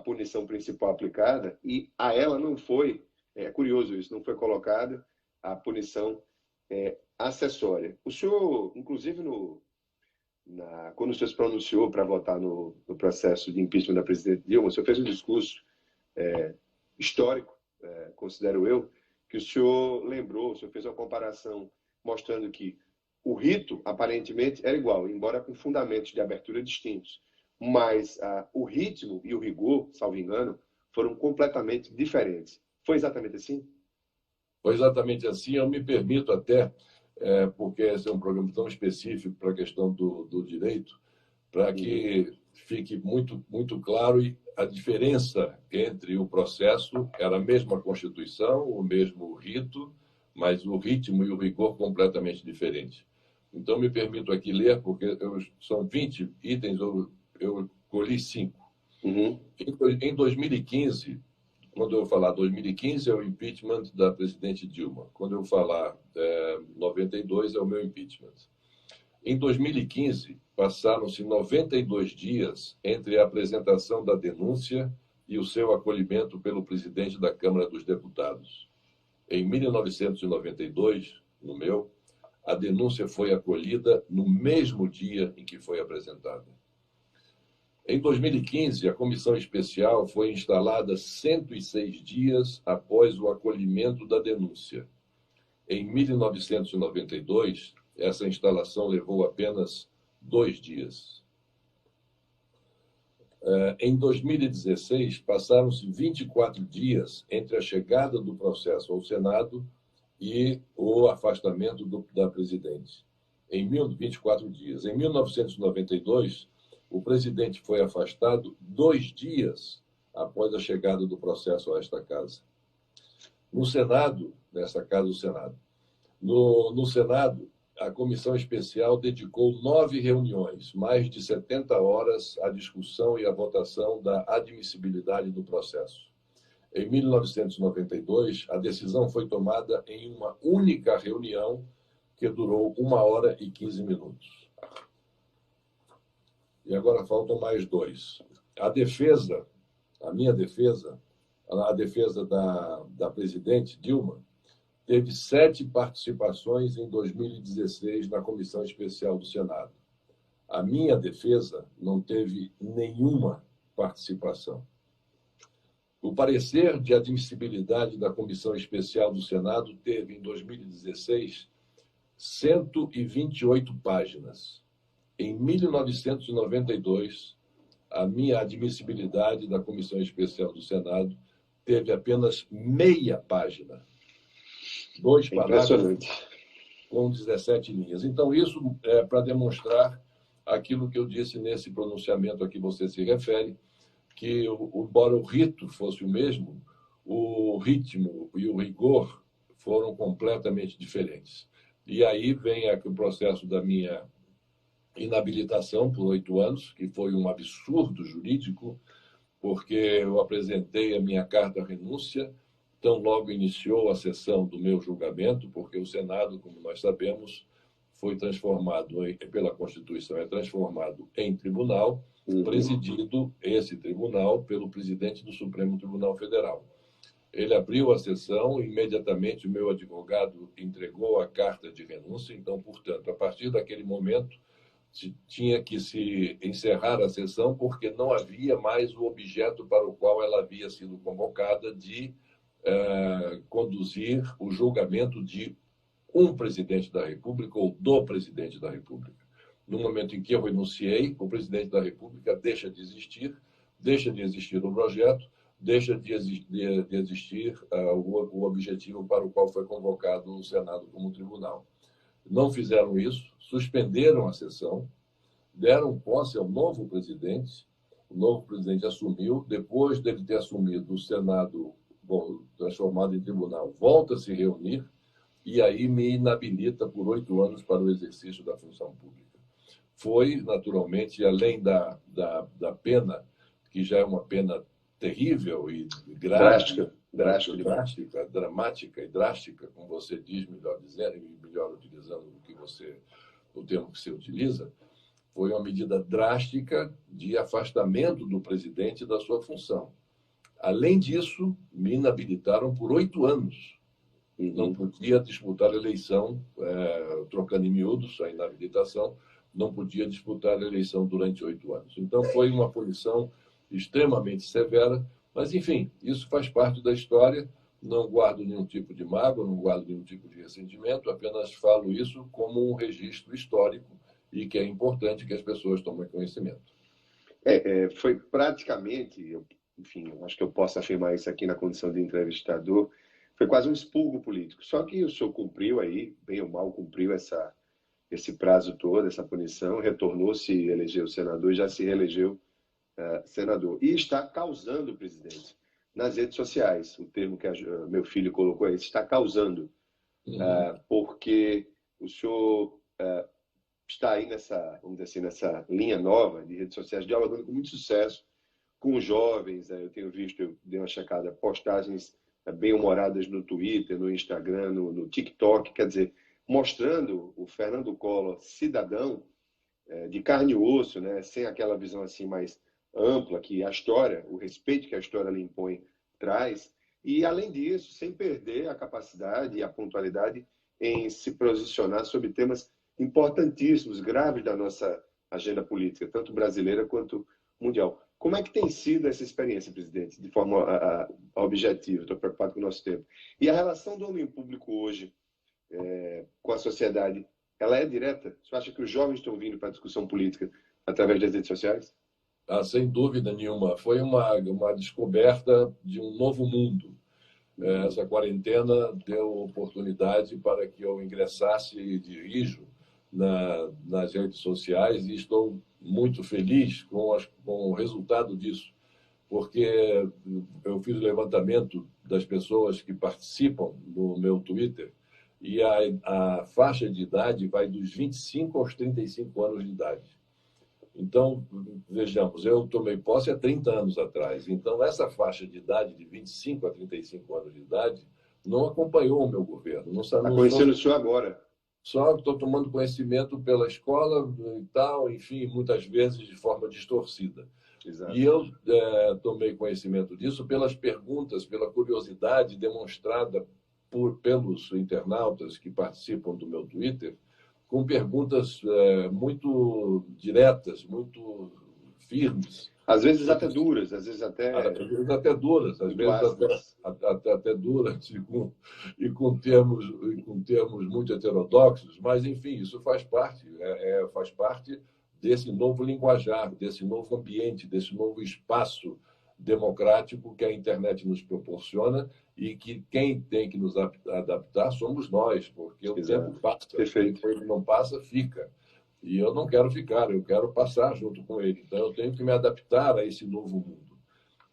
punição principal aplicada e a ela não foi, é curioso isso, não foi colocada a punição acessória. O senhor, inclusive, quando o senhor se pronunciou para votar no processo de impeachment da presidente Dilma, o senhor fez um discurso histórico, considero eu, que o senhor fez uma comparação mostrando que o rito, aparentemente, era igual, embora com fundamentos de abertura distintos. Mas o ritmo e o rigor, salvo engano, foram completamente diferentes. Foi exatamente assim? Foi exatamente assim. Eu me permito até, porque esse é um programa tão específico para a questão do direito, para que fique muito, muito claro a diferença entre o processo, era a mesma Constituição, o mesmo rito, mas o ritmo e o rigor completamente diferentes. Então, me permito aqui ler, porque são 20 itens, eu colhi 5. Em 2015, quando eu falar 2015, é o impeachment da presidente Dilma. Quando eu falar 92, é o meu impeachment. Em 2015, passaram-se 92 dias entre a apresentação da denúncia e o seu acolhimento pelo presidente da Câmara dos Deputados. Em 1992, no meu, a denúncia foi acolhida no mesmo dia em que foi apresentada. Em 2015, a comissão especial foi instalada 106 dias após o acolhimento da denúncia. Em 1992, essa instalação levou apenas 2 dias. Em 2016, passaram-se 24 dias entre a chegada do processo ao Senado e o afastamento da presidente. 24 dias. Em 1992, o presidente foi afastado 2 dias após a chegada do processo a esta casa. No Senado, nessa casa do Senado, no Senado, a comissão especial dedicou 9 reuniões, mais de 70 horas à discussão e à votação da admissibilidade do processo. Em 1992, a decisão foi tomada em uma única reunião que durou 1 hora e 15 minutos. E agora faltam mais 2. A minha defesa, a defesa da presidente Dilma, teve 7 participações em 2016 na Comissão Especial do Senado. A minha defesa não teve nenhuma participação. O parecer de admissibilidade da Comissão Especial do Senado teve, em 2016, 128 páginas. Em 1992, a minha admissibilidade da Comissão Especial do Senado teve apenas meia página. 2 parágrafos com 17 linhas. Então, isso é para demonstrar aquilo que eu disse nesse pronunciamento a que você se refere, que, embora o rito fosse o mesmo, o ritmo e o rigor foram completamente diferentes. E aí vem o processo da minha inabilitação por 8 anos, que foi um absurdo jurídico, porque eu apresentei a minha carta-renúncia, tão logo iniciou a sessão do meu julgamento, porque o Senado, como nós sabemos, foi transformado, pela Constituição, é transformado em tribunal, presidido esse tribunal pelo presidente do Supremo Tribunal Federal. Ele abriu a sessão, imediatamente o meu advogado entregou a carta de renúncia, então, portanto, a partir daquele momento, tinha que se encerrar a sessão, porque não havia mais o objeto para o qual ela havia sido convocada de conduzir o julgamento de um presidente da República ou do presidente da República. No momento em que eu renunciei, o presidente da República deixa de existir o projeto, deixa de existir o objetivo para o qual foi convocado o Senado como tribunal. Não fizeram isso, suspenderam a sessão, deram posse ao novo presidente. O novo presidente assumiu, depois dele ter assumido, o Senado, transformado em tribunal, volta a se reunir e aí me inabilita por 8 anos para o exercício da função pública. Foi, naturalmente, além da pena, que já é uma pena terrível e grave, drástica, dramática e drástica, como você diz, melhor utilizando o termo que você utiliza, foi uma medida drástica de afastamento do presidente da sua função. Além disso, me inabilitaram por 8 anos. Não podia disputar a eleição, trocando em miúdos a inabilitação, não podia disputar a eleição durante 8 anos. Então, foi uma punição extremamente severa, mas, enfim, isso faz parte da história. Não guardo nenhum tipo de mágoa, não guardo nenhum tipo de ressentimento, apenas falo isso como um registro histórico e que é importante que as pessoas tomem conhecimento. Foi praticamente, enfim, acho que eu posso afirmar isso aqui na condição de entrevistador, foi quase um expurgo político. Só que o senhor cumpriu aí, bem ou mal, cumpriu esse prazo todo, essa punição, retornou, se elegeu senador e já se reelegeu senador. E está causando, presidente, nas redes sociais. O termo que meu filho colocou é: está causando. Porque o senhor está aí vamos dizer assim, nessa linha nova de redes sociais, dialogando com muito sucesso com os jovens. Eu tenho visto, eu dei uma checada, postagens bem-humoradas no Twitter, no Instagram, no TikTok, quer dizer, mostrando o Fernando Collor cidadão, de carne e osso, né, sem aquela visão assim mais ampla que a história, o respeito que a história lhe impõe, traz, e além disso, sem perder a capacidade e a pontualidade em se posicionar sobre temas importantíssimos, graves da nossa agenda política, tanto brasileira quanto mundial. Como é que tem sido essa experiência, presidente, de forma objetiva? Estou preocupado com o nosso tempo. E a relação do homem público hoje com a sociedade, ela é direta? Você acha que os jovens estão vindo para a discussão política através das redes sociais? Ah, sem dúvida nenhuma. Foi uma descoberta de um novo mundo. Essa quarentena deu oportunidade para que eu ingressasse e dirijo nas redes sociais e estou muito feliz com o resultado disso, porque eu fiz o levantamento das pessoas que participam no meu Twitter e a faixa de idade vai dos 25 aos 35 anos de idade. Então, vejamos, eu tomei posse há 30 anos atrás. Então, essa faixa de idade, de 25 a 35 anos de idade, não acompanhou o meu governo. Está conhecendo o senhor agora? Só estou tomando conhecimento pela escola e tal, enfim, muitas vezes de forma distorcida. Exato. E eu tomei conhecimento disso pelas perguntas, pela curiosidade demonstrada pelos internautas que participam do meu Twitter, com perguntas muito diretas, muito firmes. Às vezes até duras, às vezes até duras, às vezes até duras e com termos muito heterodoxos, mas, enfim, isso faz parte desse novo linguajar, desse novo ambiente, desse novo espaço democrático que a internet nos proporciona e que quem tem que nos adaptar somos nós, porque o tempo passa. Perfeito. Quando ele não passa, fica. E eu não quero ficar, eu quero passar junto com ele. Então, eu tenho que me adaptar a esse novo mundo.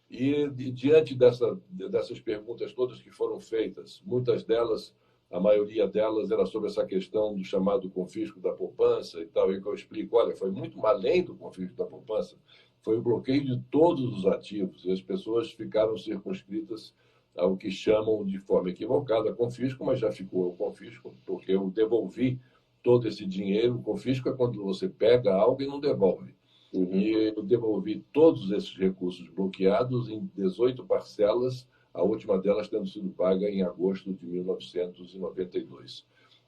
E diante dessas perguntas todas que foram feitas, muitas delas, a maioria delas era sobre essa questão do chamado confisco da poupança e tal, e que eu explico, olha, foi muito além do confisco da poupança, foi o bloqueio de todos os ativos, e as pessoas ficaram circunscritas ao que chamam de forma equivocada confisco, mas já ficou o confisco, porque eu devolvi todo esse dinheiro. O confisco é quando você pega algo e não devolve. E eu devolvi todos esses recursos bloqueados em 18 parcelas, a última delas tendo sido paga em agosto de 1992.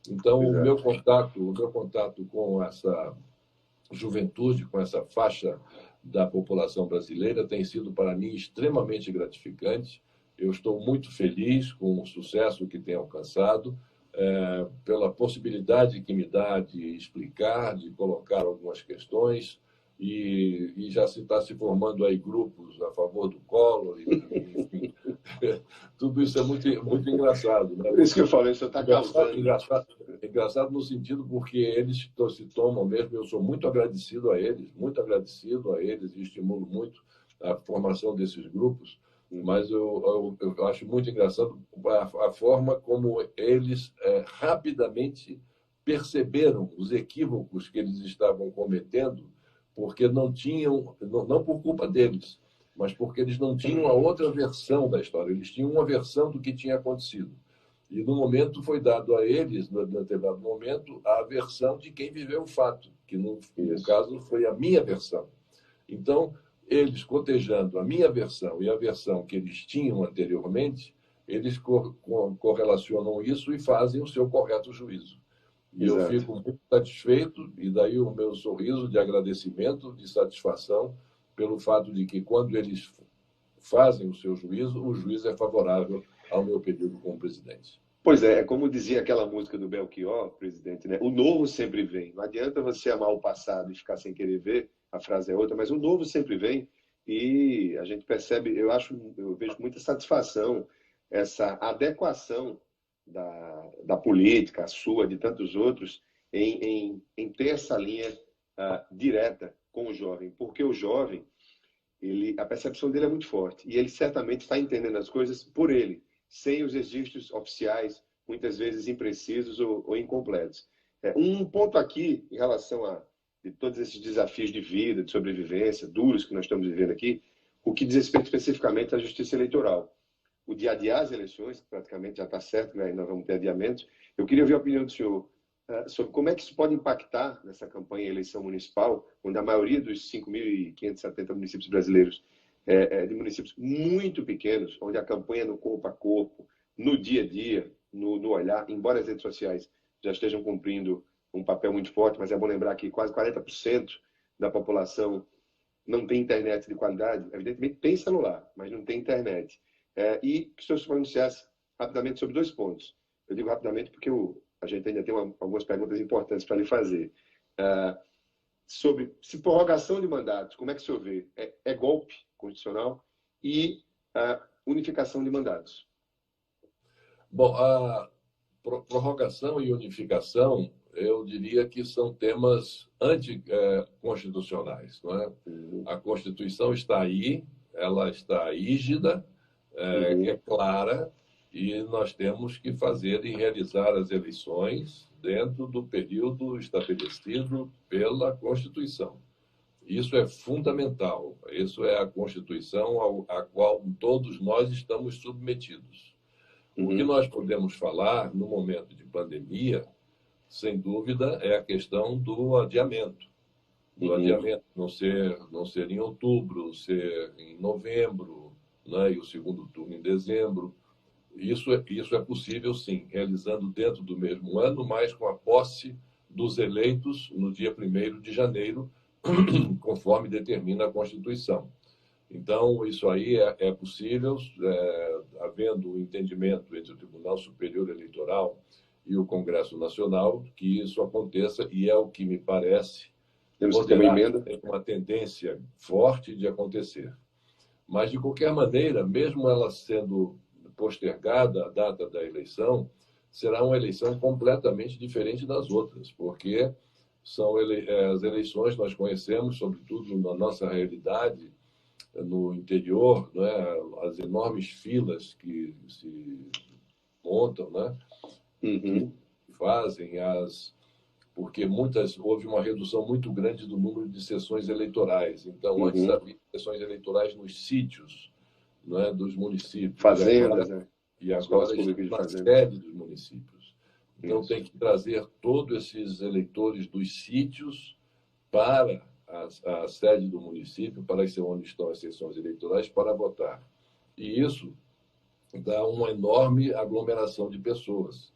Então, o meu contato com essa juventude, com essa faixa da população brasileira, tem sido para mim extremamente gratificante. Eu estou muito feliz com o sucesso que tem alcançado, pela possibilidade que me dá de explicar, de colocar algumas questões, e já está se formando aí grupos a favor do Collor, enfim. Tudo isso é muito, muito engraçado. Né? Por isso que eu falei, isso está causando. Engraçado no sentido porque eles se tomam mesmo, eu sou muito agradecido a eles, e estimulo muito a formação desses grupos, mas eu acho muito engraçado a forma como eles rapidamente perceberam os equívocos que eles estavam cometendo, porque não tinham, não por culpa deles, mas porque eles não tinham a outra versão da história, eles tinham uma versão do que tinha acontecido. E no momento foi dado a eles, no determinado momento, a versão de quem viveu o fato, que no caso foi a minha versão. Então, eles cotejando a minha versão e a versão que eles tinham anteriormente, eles correlacionam isso e fazem o seu correto juízo. E eu fico muito satisfeito, e daí o meu sorriso de agradecimento, de satisfação, pelo fato de que, quando eles fazem o seu juízo, o juiz é favorável ao meu período como presidente. Pois é como dizia aquela música do Belchior, presidente, né? O novo sempre vem. Não adianta você amar o passado e ficar sem querer ver, a frase é outra, mas o novo sempre vem, e a gente percebe, eu vejo com muita satisfação essa adequação da política, a sua, de tantos outros, em ter essa linha direta com o jovem, porque o jovem, a percepção dele é muito forte, e ele certamente está entendendo as coisas por ele, sem os registros oficiais, muitas vezes imprecisos ou incompletos. Um ponto aqui, em relação de todos esses desafios de vida, de sobrevivência, duros que nós estamos vivendo aqui, o que diz respeito especificamente à justiça eleitoral. O de adiar as eleições, que praticamente já está certo, né? Nós vamos ter adiamentos. Eu queria ouvir a opinião do senhor sobre como é que isso pode impactar nessa campanha de eleição municipal, onde a maioria dos 5.570 municípios brasileiros é de municípios muito pequenos, onde a campanha é no corpo a corpo, no dia a dia, no olhar, embora as redes sociais já estejam cumprindo um papel muito forte, mas é bom lembrar que quase 40% da população não tem internet de qualidade, evidentemente tem celular, mas não tem internet. E que o senhor se pronunciasse rapidamente sobre 2 pontos. Eu digo rapidamente porque a gente ainda tem algumas perguntas importantes para lhe fazer. Sobre se prorrogação de mandatos, como é que o senhor vê? É golpe constitucional? E unificação de mandatos. Bom, a prorrogação e unificação, eu diria que são temas anticonstitucionais, não é? A Constituição está aí, ela está rígida, é clara, e nós temos que fazer e realizar as eleições dentro do período estabelecido pela Constituição. Isso é fundamental. Isso é a Constituição à qual todos nós estamos submetidos. O que nós podemos falar no momento de pandemia, sem dúvida, é a questão do adiamento. Do adiamento não ser em outubro, ser em novembro, né? E o segundo turno em dezembro. Isso é possível, sim, realizando dentro do mesmo ano, mas com a posse dos eleitos no dia 1º de janeiro, conforme determina a Constituição. Então, isso aí é possível, havendo um entendimento entre o Tribunal Superior Eleitoral e o Congresso Nacional, que isso aconteça, e é o que me parece poderá ter uma tendência forte de acontecer. Mas, de qualquer maneira, mesmo ela sendo postergada a data da eleição, será uma eleição completamente diferente das outras, porque são as eleições nós conhecemos, sobretudo na nossa realidade, no interior, né, as enormes filas que se montam, né, que fazem porque houve uma redução muito grande do número de sessões eleitorais. Então, antes havia sessões eleitorais nos sítios, né, dos municípios. Fazendas, né? E agora está na sede dos municípios. Então, tem que trazer todos esses eleitores dos sítios para a sede do município, para onde estão as sessões eleitorais, para votar. E isso dá uma enorme aglomeração de pessoas.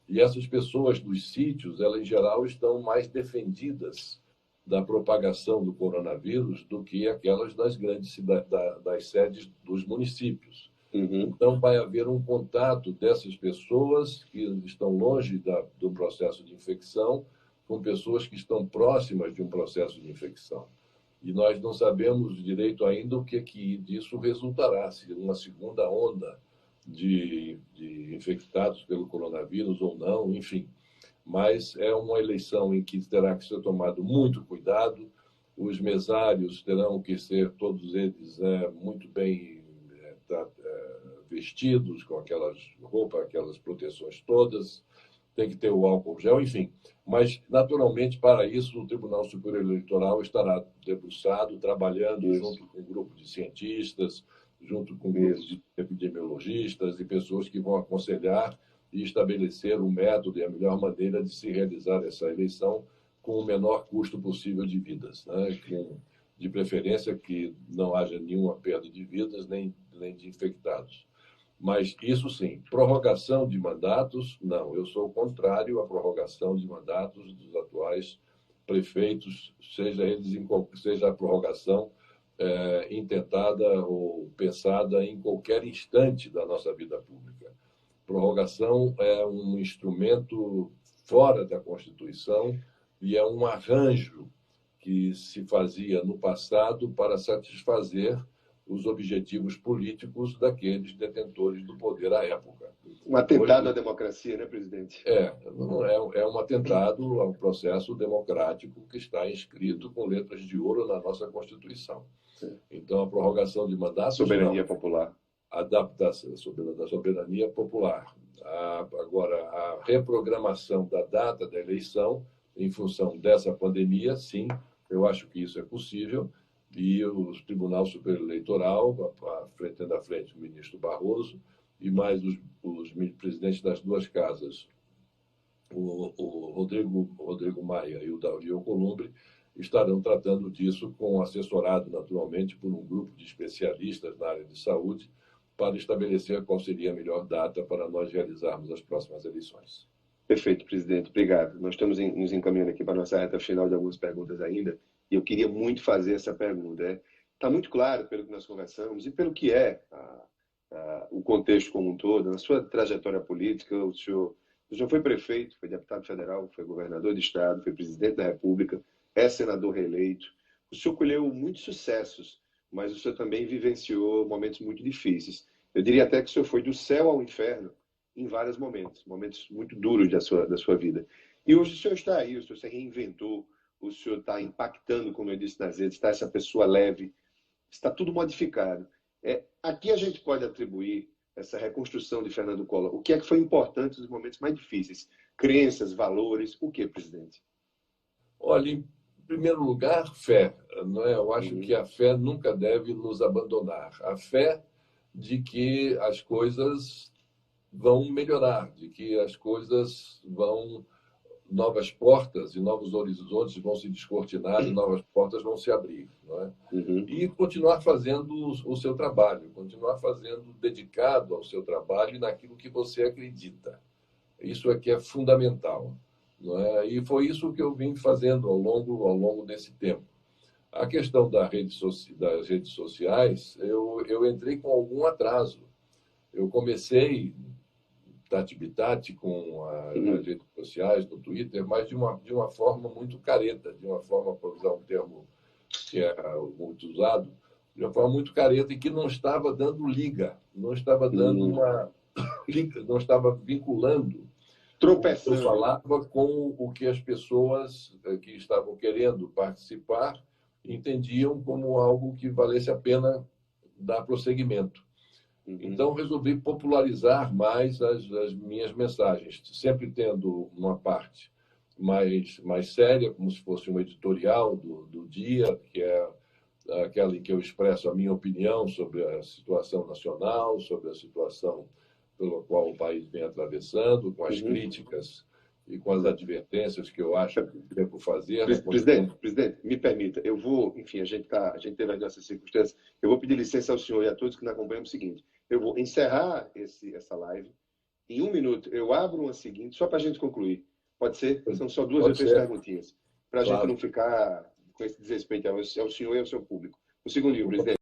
E essas pessoas dos sítios, elas, em geral, estão mais defendidas da propagação do coronavírus do que aquelas das grandes das sedes dos municípios. Então, vai haver um contato dessas pessoas que estão longe do processo de infecção com pessoas que estão próximas de um processo de infecção. E nós não sabemos direito ainda o que disso resultará, se uma segunda onda de infectados pelo coronavírus ou não, enfim. Mas é uma eleição em que terá que ser tomado muito cuidado, os mesários terão que ser, todos eles, muito bem vestidos, com aquelas roupas, aquelas proteções todas, tem que ter o álcool gel, enfim. Mas, naturalmente, para isso, o Tribunal Superior Eleitoral estará debruçado, trabalhando junto com um grupo de cientistas, junto com um grupo de epidemiologistas e pessoas que vão aconselhar e estabelecer um método e a melhor maneira de se realizar essa eleição com o menor custo possível de vidas, né? De preferência que não haja nenhuma perda de vidas nem de infectados. Mas isso sim, prorrogação de mandatos, não. Eu sou contrário à prorrogação de mandatos dos atuais prefeitos, seja a prorrogação intentada ou pensada em qualquer instante da nossa vida pública. Prorrogação é um instrumento fora da Constituição e é um arranjo que se fazia no passado para satisfazer os objetivos políticos daqueles detentores do poder à época. Um atentado à democracia, né, presidente? É um atentado ao processo democrático que está inscrito com letras de ouro na nossa Constituição. Então, a prorrogação de mandatos... Soberania popular. Adaptação da soberania popular. Agora, a reprogramação da data da eleição, em função dessa pandemia, sim, eu acho que isso é possível. E o Tribunal Superior Eleitoral, tendo à frente o ministro Barroso, e mais os presidentes das duas casas, o Rodrigo Maia e o Dauri Alcolumbre, estarão tratando disso, assessorado naturalmente por um grupo de especialistas na área de saúde, para estabelecer qual seria a melhor data para nós realizarmos as próximas eleições. Perfeito, presidente. Obrigado. Nós estamos nos encaminhando aqui para a nossa reta final de algumas perguntas ainda. e eu queria muito fazer essa pergunta. Está muito claro, pelo que nós conversamos, e pelo que o contexto como um todo, na sua trajetória política, o senhor foi prefeito, foi deputado federal, foi governador de estado, foi presidente da República, é senador reeleito. O senhor colheu muitos sucessos, mas o senhor também vivenciou momentos muito difíceis. Eu diria até que o senhor foi do céu ao inferno em vários momentos, momentos muito duros da sua vida. E hoje o senhor está aí, o senhor se reinventou, o senhor está impactando, como eu disse nas redes, está essa pessoa leve, está tudo modificado. Aqui a gente pode atribuir essa reconstrução de Fernando Collor. O que é que foi importante nos momentos mais difíceis? Crenças, valores, o que, presidente? Olha, em primeiro lugar, fé. Não é? Eu acho que Uhum. a fé nunca deve nos abandonar. A fé de que as coisas vão melhorar, de que as coisas vão novas portas e novos horizontes vão se descortinar e novas portas vão se abrir, não é? Uhum. E continuar fazendo o seu trabalho, continuar fazendo dedicado ao seu trabalho e naquilo que você acredita. Isso aqui é fundamental, não é? E foi isso que eu vim fazendo ao longo desse tempo. A questão das redes sociais, eu entrei com algum atraso. Eu comecei tati-bitati com as Uhum. redes sociais, no Twitter, mas de uma forma muito careta, de uma forma, para usar um termo que é muito usado, de uma forma muito careta e que não estava dando liga, não estava dando Uhum. uma liga, não estava vinculando o que eu Tropeçando. falava com o que as pessoas que estavam querendo participar entendiam como algo que valesse a pena dar prosseguimento. Uhum. Então, resolvi popularizar mais as minhas mensagens, sempre tendo uma parte mais séria, como se fosse um editorial do dia, que é aquela em que eu expresso a minha opinião sobre a situação nacional, sobre a situação pela qual o país vem atravessando, com as Uhum. críticas e com as advertências que eu acho que devo fazer na condição. Presidente, me permita, eu vou, enfim, a gente teve as nossas circunstâncias, eu vou pedir licença ao senhor e a todos que nos acompanham o seguinte, eu vou encerrar essa live, em 1 minuto eu abro uma seguinte, só para a gente concluir, pode ser? São só duas ou Pode três ser, perguntinhas, para a gente claro. não ficar com esse desrespeito ao senhor e ao seu público. O segundinho, presidente.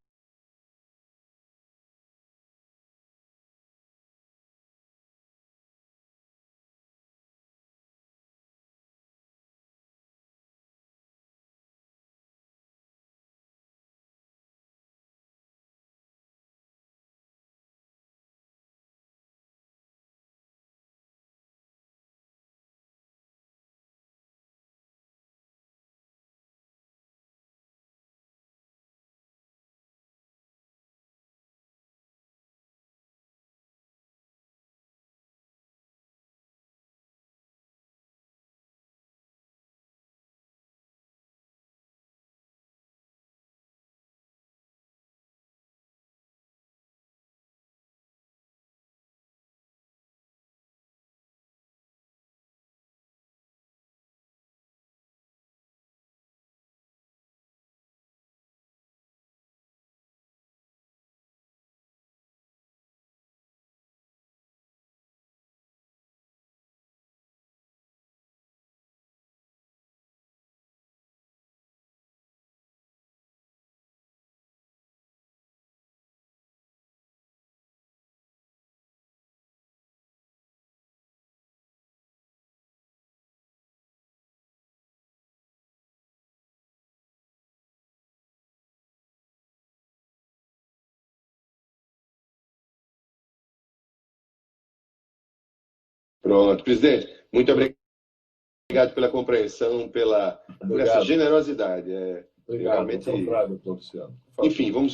Pronto, presidente, muito obrigado pela compreensão, por essa Obrigado. generosidade. Eu Obrigado. Ao realmente, contrário, doutor Luciano. Por enfim, favor.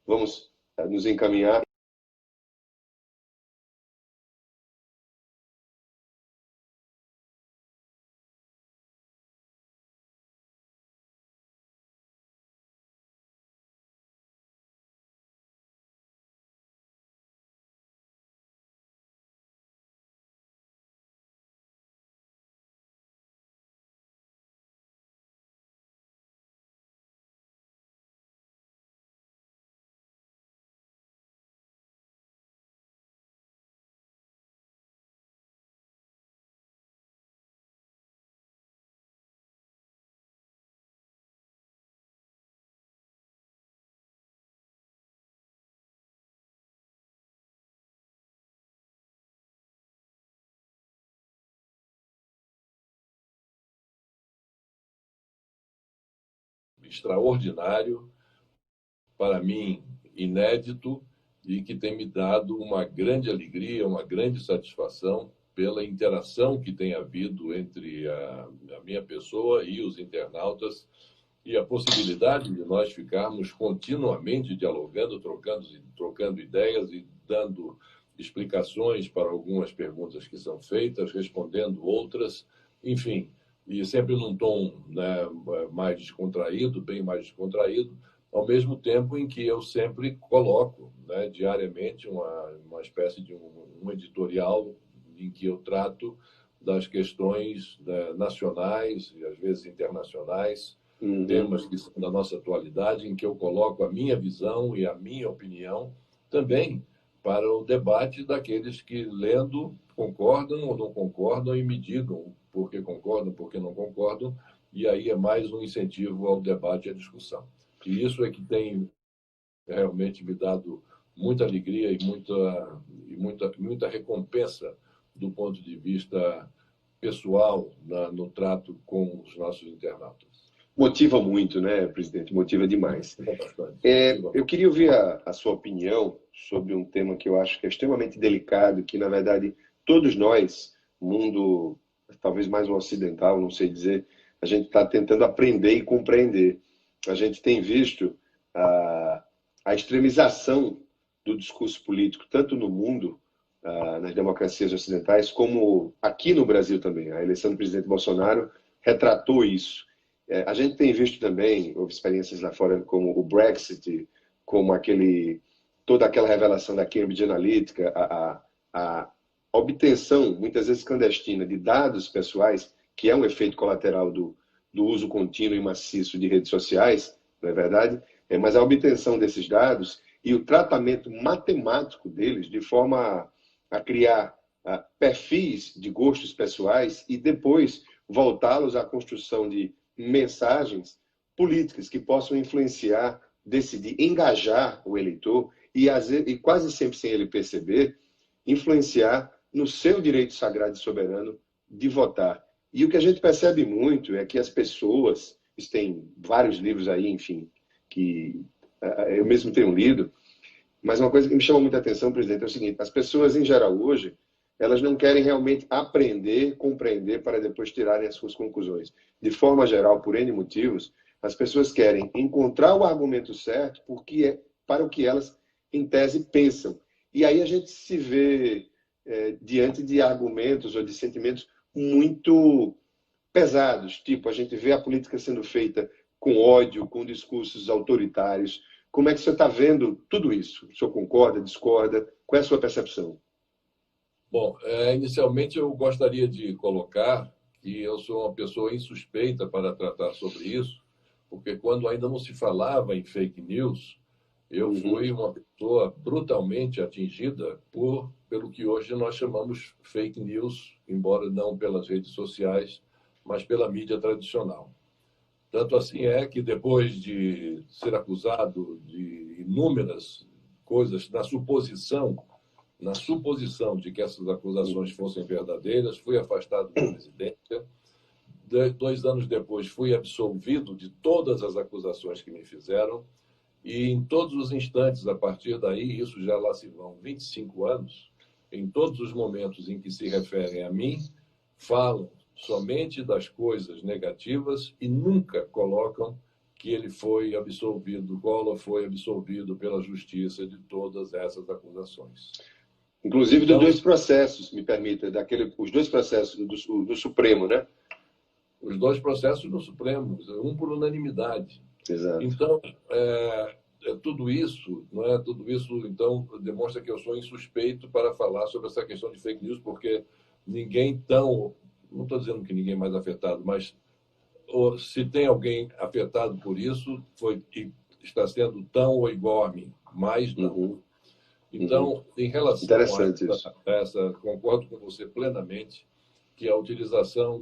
vamos nos encaminhar. extraordinário, para mim, inédito, e que tem me dado uma grande alegria, uma grande satisfação pela interação que tem havido entre a minha pessoa e os internautas e a possibilidade de nós ficarmos continuamente dialogando, trocando ideias e dando explicações para algumas perguntas que são feitas, respondendo outras, enfim, e sempre num tom, né, mais descontraído, bem mais descontraído, ao mesmo tempo em que eu sempre coloco, né, diariamente uma espécie de um editorial em que eu trato das questões, né, nacionais e às vezes internacionais, temas que são da nossa atualidade, em que eu coloco a minha visão e a minha opinião também para o debate daqueles que, lendo, concordam ou não concordam e me digam por que concordam, por que não concordam, e aí é mais um incentivo ao debate e à discussão. E isso é que tem realmente me dado muita alegria e muita recompensa do ponto de vista pessoal no trato com os nossos internautas. Motiva muito, né, presidente? Motiva demais. Eu queria ouvir a sua opinião sobre um tema que eu acho que é extremamente delicado, que, na verdade, todos nós, mundo talvez mais o ocidental, não sei dizer, a gente está tentando aprender e compreender. A gente tem visto a extremização do discurso político, tanto no mundo, nas democracias ocidentais, como aqui no Brasil também. A eleição do presidente Bolsonaro retratou isso. A gente tem visto também, houve experiências lá fora como o Brexit, como toda aquela revelação da Cambridge Analytica, a obtenção, muitas vezes clandestina, de dados pessoais, que é um efeito colateral do uso contínuo e maciço de redes sociais, não é verdade? Mas a obtenção desses dados e o tratamento matemático deles, de forma a criar perfis de gostos pessoais e depois voltá-los à construção de mensagens políticas que possam influenciar, decidir, engajar o eleitor e quase sempre sem ele perceber, influenciar no seu direito sagrado e soberano de votar. E o que a gente percebe muito é que as pessoas, tem vários livros aí, enfim, que eu mesmo tenho lido, mas uma coisa que me chama muita atenção, presidente, é o seguinte: as pessoas, em geral, hoje, elas não querem realmente aprender, compreender, para depois tirarem as suas conclusões. De forma geral, por N motivos, as pessoas querem encontrar o argumento certo para o que elas, em tese, pensam. E aí a gente se vê diante de argumentos ou de sentimentos muito pesados, tipo, a gente vê a política sendo feita com ódio, com discursos autoritários. Como é que você está vendo tudo isso? O senhor concorda, discorda? Qual é a sua percepção? Bom, inicialmente eu gostaria de colocar que eu sou uma pessoa insuspeita para tratar sobre isso, porque quando ainda não se falava em fake news, eu fui uma pessoa brutalmente atingida pelo que hoje nós chamamos fake news, embora não pelas redes sociais, mas pela mídia tradicional. Tanto assim é que depois de ser acusado de inúmeras coisas, na suposição de que essas acusações fossem verdadeiras, fui afastado da presidência. 2 anos depois, fui absolvido de todas as acusações que me fizeram. E em todos os instantes, a partir daí, isso já lá se vão 25 anos, em todos os momentos em que se referem a mim, falam somente das coisas negativas e nunca colocam que ele foi absolvido, Collor foi absolvido pela justiça de todas essas acusações. Inclusive então, dos 2 processos, me permita, os 2 processos do Supremo, né? Os 2 processos do Supremo, um por unanimidade. Exato. Então, tudo isso, não é? Tudo isso, então, demonstra que eu sou insuspeito para falar sobre essa questão de fake news, porque ninguém não estou dizendo que ninguém é mais afetado, mas se tem alguém afetado por isso, está sendo tão ou igual a mim, mas não. Então, em relação a essa, concordo com você plenamente que a utilização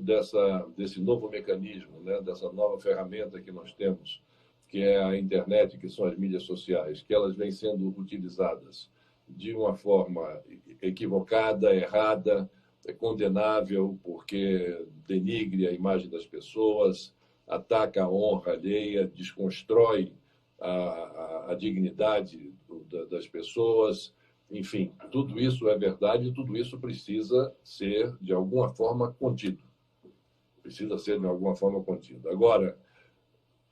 desse novo mecanismo, né, dessa nova ferramenta que nós temos, que é a internet, que são as mídias sociais, que elas vêm sendo utilizadas de uma forma equivocada, errada, condenável, porque denigre a imagem das pessoas, ataca a honra alheia, desconstrói a dignidade das pessoas. Enfim, tudo isso é verdade e tudo isso precisa ser, de alguma forma, contido. Precisa ser, de alguma forma, contido. Agora,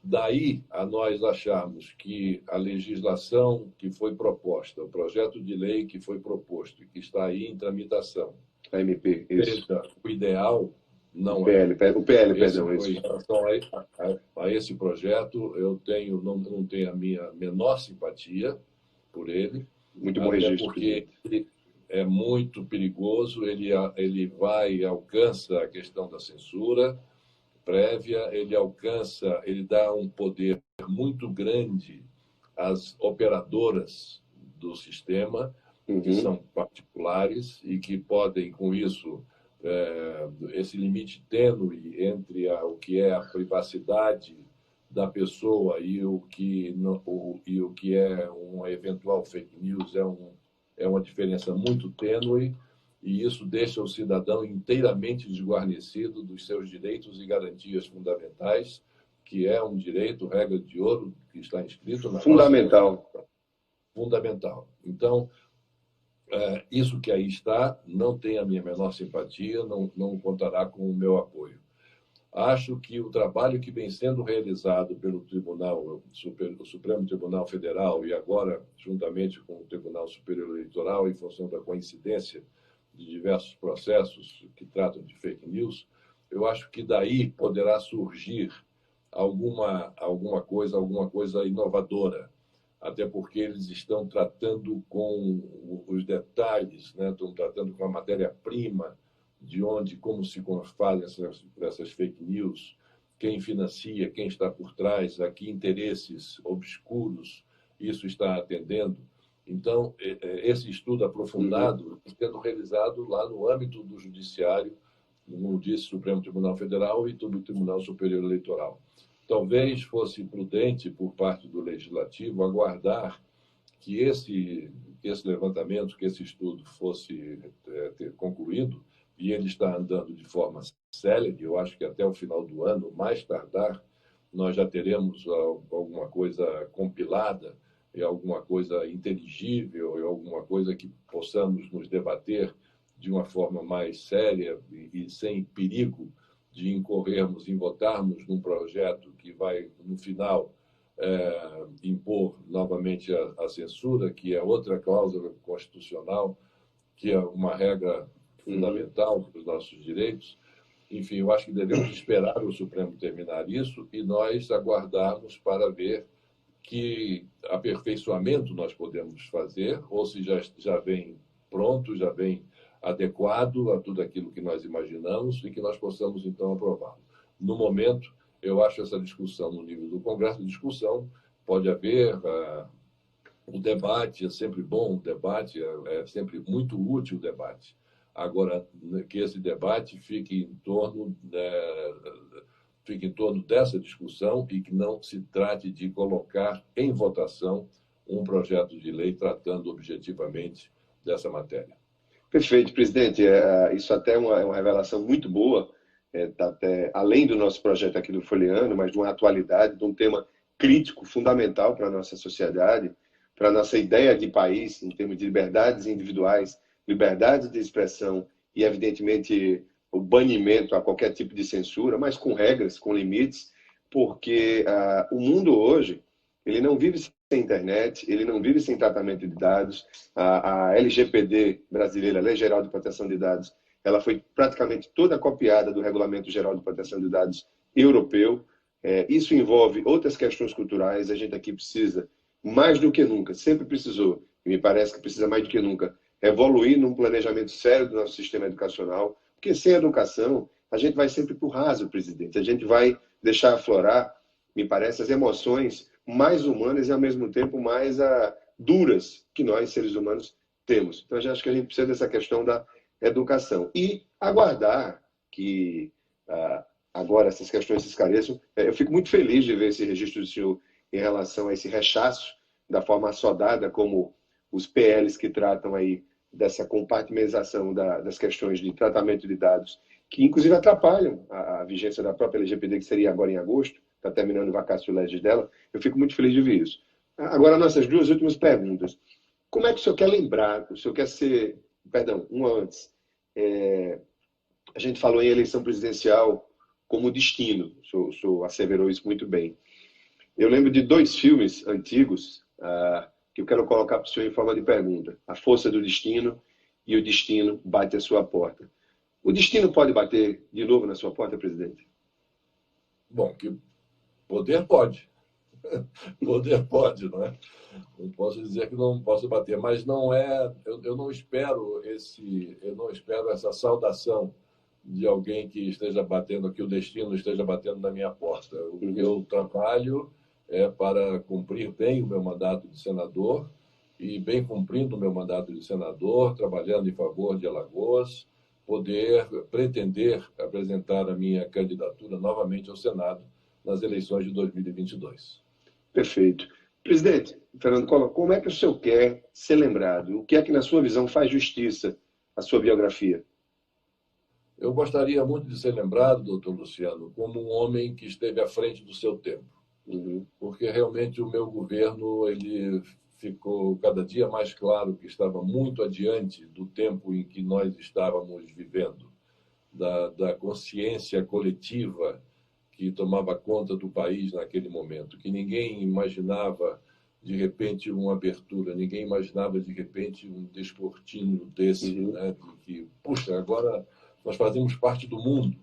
daí a nós acharmos que a legislação que foi proposta, o projeto de lei que foi proposto e que está aí em tramitação, A MP, isso. seja o ideal, não o PL, é. o PL, Esse, perdão. em relação a esse projeto, eu não tenho a minha menor simpatia por ele, Muito bom até registro, porque presidente. ele é muito perigoso, ele vai e alcança a questão da censura prévia, ele dá um poder muito grande às operadoras do sistema, que Uhum. são particulares e que podem, com isso, esse limite tênue entre o que é a privacidade da pessoa e o que, e o que é uma eventual fake news é uma diferença muito tênue, e isso deixa o cidadão inteiramente desguarnecido dos seus direitos e garantias fundamentais, que é um direito, regra de ouro, que está inscrito na Fundamental. nossa Constituição. Fundamental. Então, isso que aí está não tem a minha menor simpatia, não contará com o meu apoio. Acho que o trabalho que vem sendo realizado pelo o Supremo Tribunal Federal e agora, juntamente com o Tribunal Superior Eleitoral, em função da coincidência de diversos processos que tratam de fake news, eu acho que daí poderá surgir alguma coisa inovadora, até porque eles estão tratando com os detalhes, né? Estão tratando com a matéria-prima, de onde, como se fazem essas fake news, quem financia, quem está por trás, a que interesses obscuros isso está atendendo. Então, esse estudo aprofundado está sendo realizado lá no âmbito do Judiciário, no Supremo Tribunal Federal e do Tribunal Superior Eleitoral. Talvez fosse prudente, por parte do Legislativo, aguardar que esse levantamento, que esse estudo fosse ter concluído, e ele está andando de forma célere. Eu acho que até o final do ano, mais tardar, nós já teremos alguma coisa compilada, e alguma coisa inteligível, e alguma coisa que possamos nos debater de uma forma mais séria e sem perigo de incorrermos em votarmos num projeto que vai, no final, impor novamente a censura, que é outra cláusula constitucional, que é uma regra fundamental para os nossos direitos. Enfim, eu acho que devemos esperar o Supremo terminar isso e nós aguardarmos para ver que aperfeiçoamento nós podemos fazer, ou se já vem pronto, já vem adequado a tudo aquilo que nós imaginamos e que nós possamos, então, aprová-lo. No momento, eu acho essa discussão no nível do Congresso, discussão, pode haver o debate, é sempre bom o debate, é sempre muito útil o debate. Agora, que esse debate fique em torno dessa discussão e que não se trate de colocar em votação um projeto de lei tratando objetivamente dessa matéria. Perfeito, presidente. Isso até é uma revelação muito boa, até além do nosso projeto aqui do Folheando, mas de uma atualidade, de um tema crítico, fundamental para a nossa sociedade, para a nossa ideia de país, em termos de liberdades individuais, liberdade de expressão e, evidentemente, o banimento a qualquer tipo de censura, mas com regras, com limites, porque o mundo hoje ele não vive sem internet, ele não vive sem tratamento de dados. A LGPD brasileira, a Lei Geral de Proteção de Dados, ela foi praticamente toda copiada do Regulamento Geral de Proteção de Dados europeu. Isso envolve outras questões culturais. A gente aqui precisa, mais do que nunca, sempre precisou, e me parece que precisa mais do que nunca, evoluir num planejamento sério do nosso sistema educacional, porque sem educação a gente vai sempre para o raso, presidente. A gente vai deixar aflorar, me parece, as emoções mais humanas e, ao mesmo tempo, mais duras que nós, seres humanos, temos. Então, eu acho que a gente precisa dessa questão da educação. E aguardar que agora essas questões se esclareçam. Eu fico muito feliz de ver esse registro do senhor em relação a esse rechaço, da forma assodada como os PLs que tratam aí dessa compartimentização das questões de tratamento de dados que inclusive atrapalham a vigência da própria LGPD, que seria agora em agosto, está terminando o vacatio legis dela. Eu fico muito feliz de ver isso. Agora, nossas duas últimas perguntas. Como é que o senhor quer lembrar, o senhor quer ser, perdão, uma antes, a gente falou em eleição presidencial como destino, o senhor asseverou isso muito bem. Eu lembro de dois filmes antigos que eu quero colocar para o senhor em forma de pergunta. A Força do Destino e O Destino Bate à Sua Porta. O destino pode bater de novo na sua porta, presidente? Bom, que poder pode. Poder pode, não é? Não posso dizer que não posso bater, mas não é. Eu não espero essa saudação de alguém que esteja batendo, que o destino esteja batendo na minha porta. O que eu trabalho é para cumprir bem o meu mandato de senador e, bem cumprindo o meu mandato de senador, trabalhando em favor de Alagoas, poder pretender apresentar a minha candidatura novamente ao Senado nas eleições de 2022. Perfeito. Presidente, Fernando Collor, como é que o senhor quer ser lembrado? O que é que, na sua visão, faz justiça à sua biografia? Eu gostaria muito de ser lembrado, doutor Luciano, como um homem que esteve à frente do seu tempo. Porque realmente o meu governo ele ficou cada dia mais claro que estava muito adiante do tempo em que nós estávamos vivendo, da consciência coletiva que tomava conta do país naquele momento, que ninguém imaginava de repente uma abertura, ninguém imaginava de repente um descortino desse, né? De que, puxa, agora nós fazemos parte do mundo,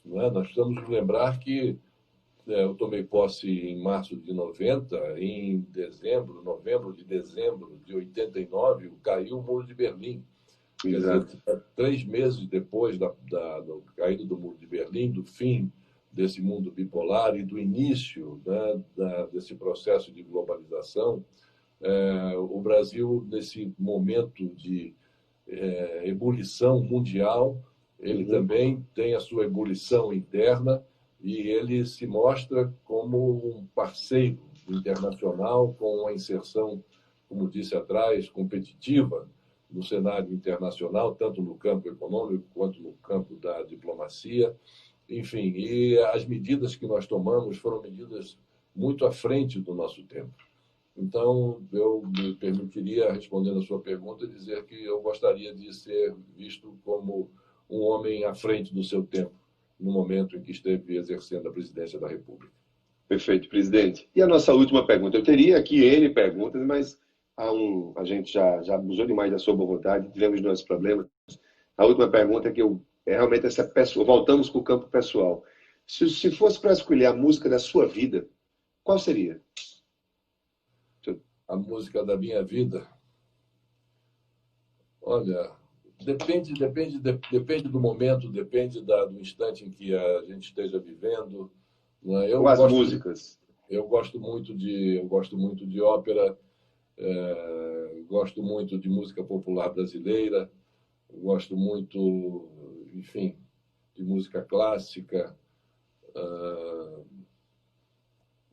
não é? Nós precisamos nos lembrar que eu tomei posse em março de 90, em novembro de dezembro de 89, caiu o Muro de Berlim. Exato. Quer dizer, 3 meses depois do caída do Muro de Berlim, do fim desse mundo bipolar e do início, né, desse processo de globalização, o Brasil, nesse momento de ebulição mundial, ele também tem a sua ebulição interna e ele se mostra como um parceiro internacional com uma inserção, como disse atrás, competitiva no cenário internacional, tanto no campo econômico quanto no campo da diplomacia. Enfim, e as medidas que nós tomamos foram medidas muito à frente do nosso tempo. Então, eu me permitiria, respondendo a sua pergunta, dizer que eu gostaria de ser visto como um homem à frente do seu tempo, no momento em que esteve exercendo a presidência da República. Perfeito, presidente. E a nossa última pergunta? Eu teria aqui N perguntas, mas a gente já abusou demais da sua boa vontade, tivemos nossos problemas. A última pergunta é que realmente essa pessoa, voltamos para o campo pessoal. Se fosse para escolher a música da sua vida, qual seria? A música da minha vida? Olha, depende do momento, depende do instante em que a gente esteja vivendo. Ou as músicas? Eu gosto muito de ópera, gosto muito de música popular brasileira, gosto muito, enfim, de música clássica,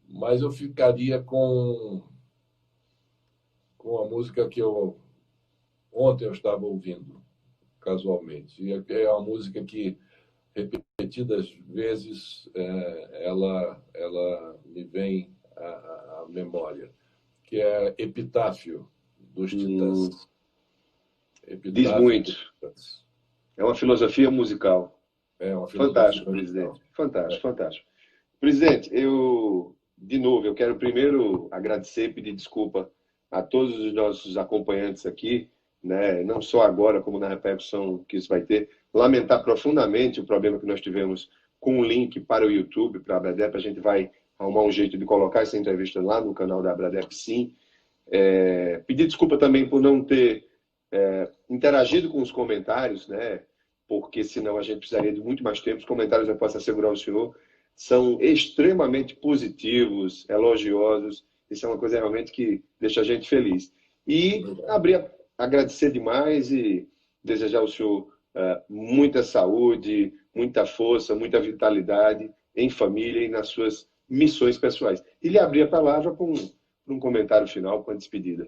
mas eu ficaria com a música que ontem eu estava ouvindo, casualmente. E é uma música que, repetidas vezes, ela me vem à memória, que é Epitáfio, dos Titãs. Diz muito. É uma filosofia musical. É uma filosofia fantástico, musical. Presidente. Fantástico, fantástico. Presidente, de novo, eu quero primeiro agradecer e pedir desculpa a todos os nossos acompanhantes aqui, né? Não só agora, como na repercussão que isso vai ter. Lamentar profundamente o problema que nós tivemos com o link para o YouTube, para a Abradep. A gente vai arrumar um jeito de colocar essa entrevista lá no canal da Abradep, sim. Pedir desculpa também por não ter interagido com os comentários, né? Porque senão a gente precisaria de muito mais tempo. Os comentários, eu posso assegurar ao senhor, são extremamente positivos, elogiosos. Isso é uma coisa realmente que deixa a gente feliz. E agradecer demais e desejar ao senhor muita saúde, muita força, muita vitalidade em família e nas suas missões pessoais. E lhe abrir a palavra para um comentário final, com a despedida.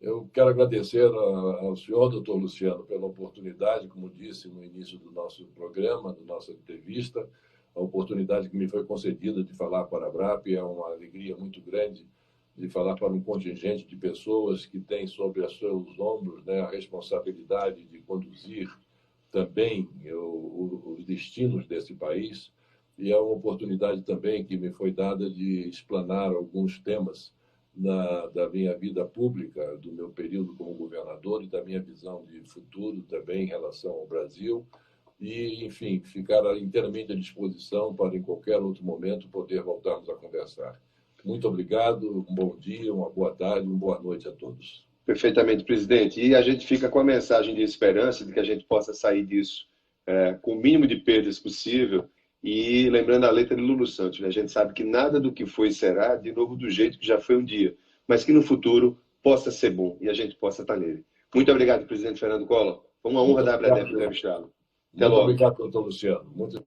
Eu quero agradecer ao senhor, doutor Luciano, pela oportunidade, como disse no início do nosso programa, da nossa entrevista, a oportunidade que me foi concedida de falar para a Abrap. É uma alegria muito grande de falar para um contingente de pessoas que tem sobre os seus ombros, né, a responsabilidade de conduzir também os destinos desse país. E é uma oportunidade também que me foi dada de explanar alguns temas da minha vida pública, do meu período como governador e da minha visão de futuro também em relação ao Brasil. E, enfim, ficar inteiramente à disposição para, em qualquer outro momento, poder voltarmos a conversar. Muito obrigado, um bom dia, uma boa tarde, uma boa noite a todos. Perfeitamente, presidente. E a gente fica com a mensagem de esperança de que a gente possa sair disso com o mínimo de perdas possível. E lembrando a letra de Lulu Santos, né? A gente sabe que nada do que foi será de novo do jeito que já foi um dia, mas que no futuro possa ser bom e a gente possa estar nele. Muito obrigado, presidente Fernando Collor. Foi uma honra dar a entrevistá-lo. Muito obrigado, doutor Luciano. Muito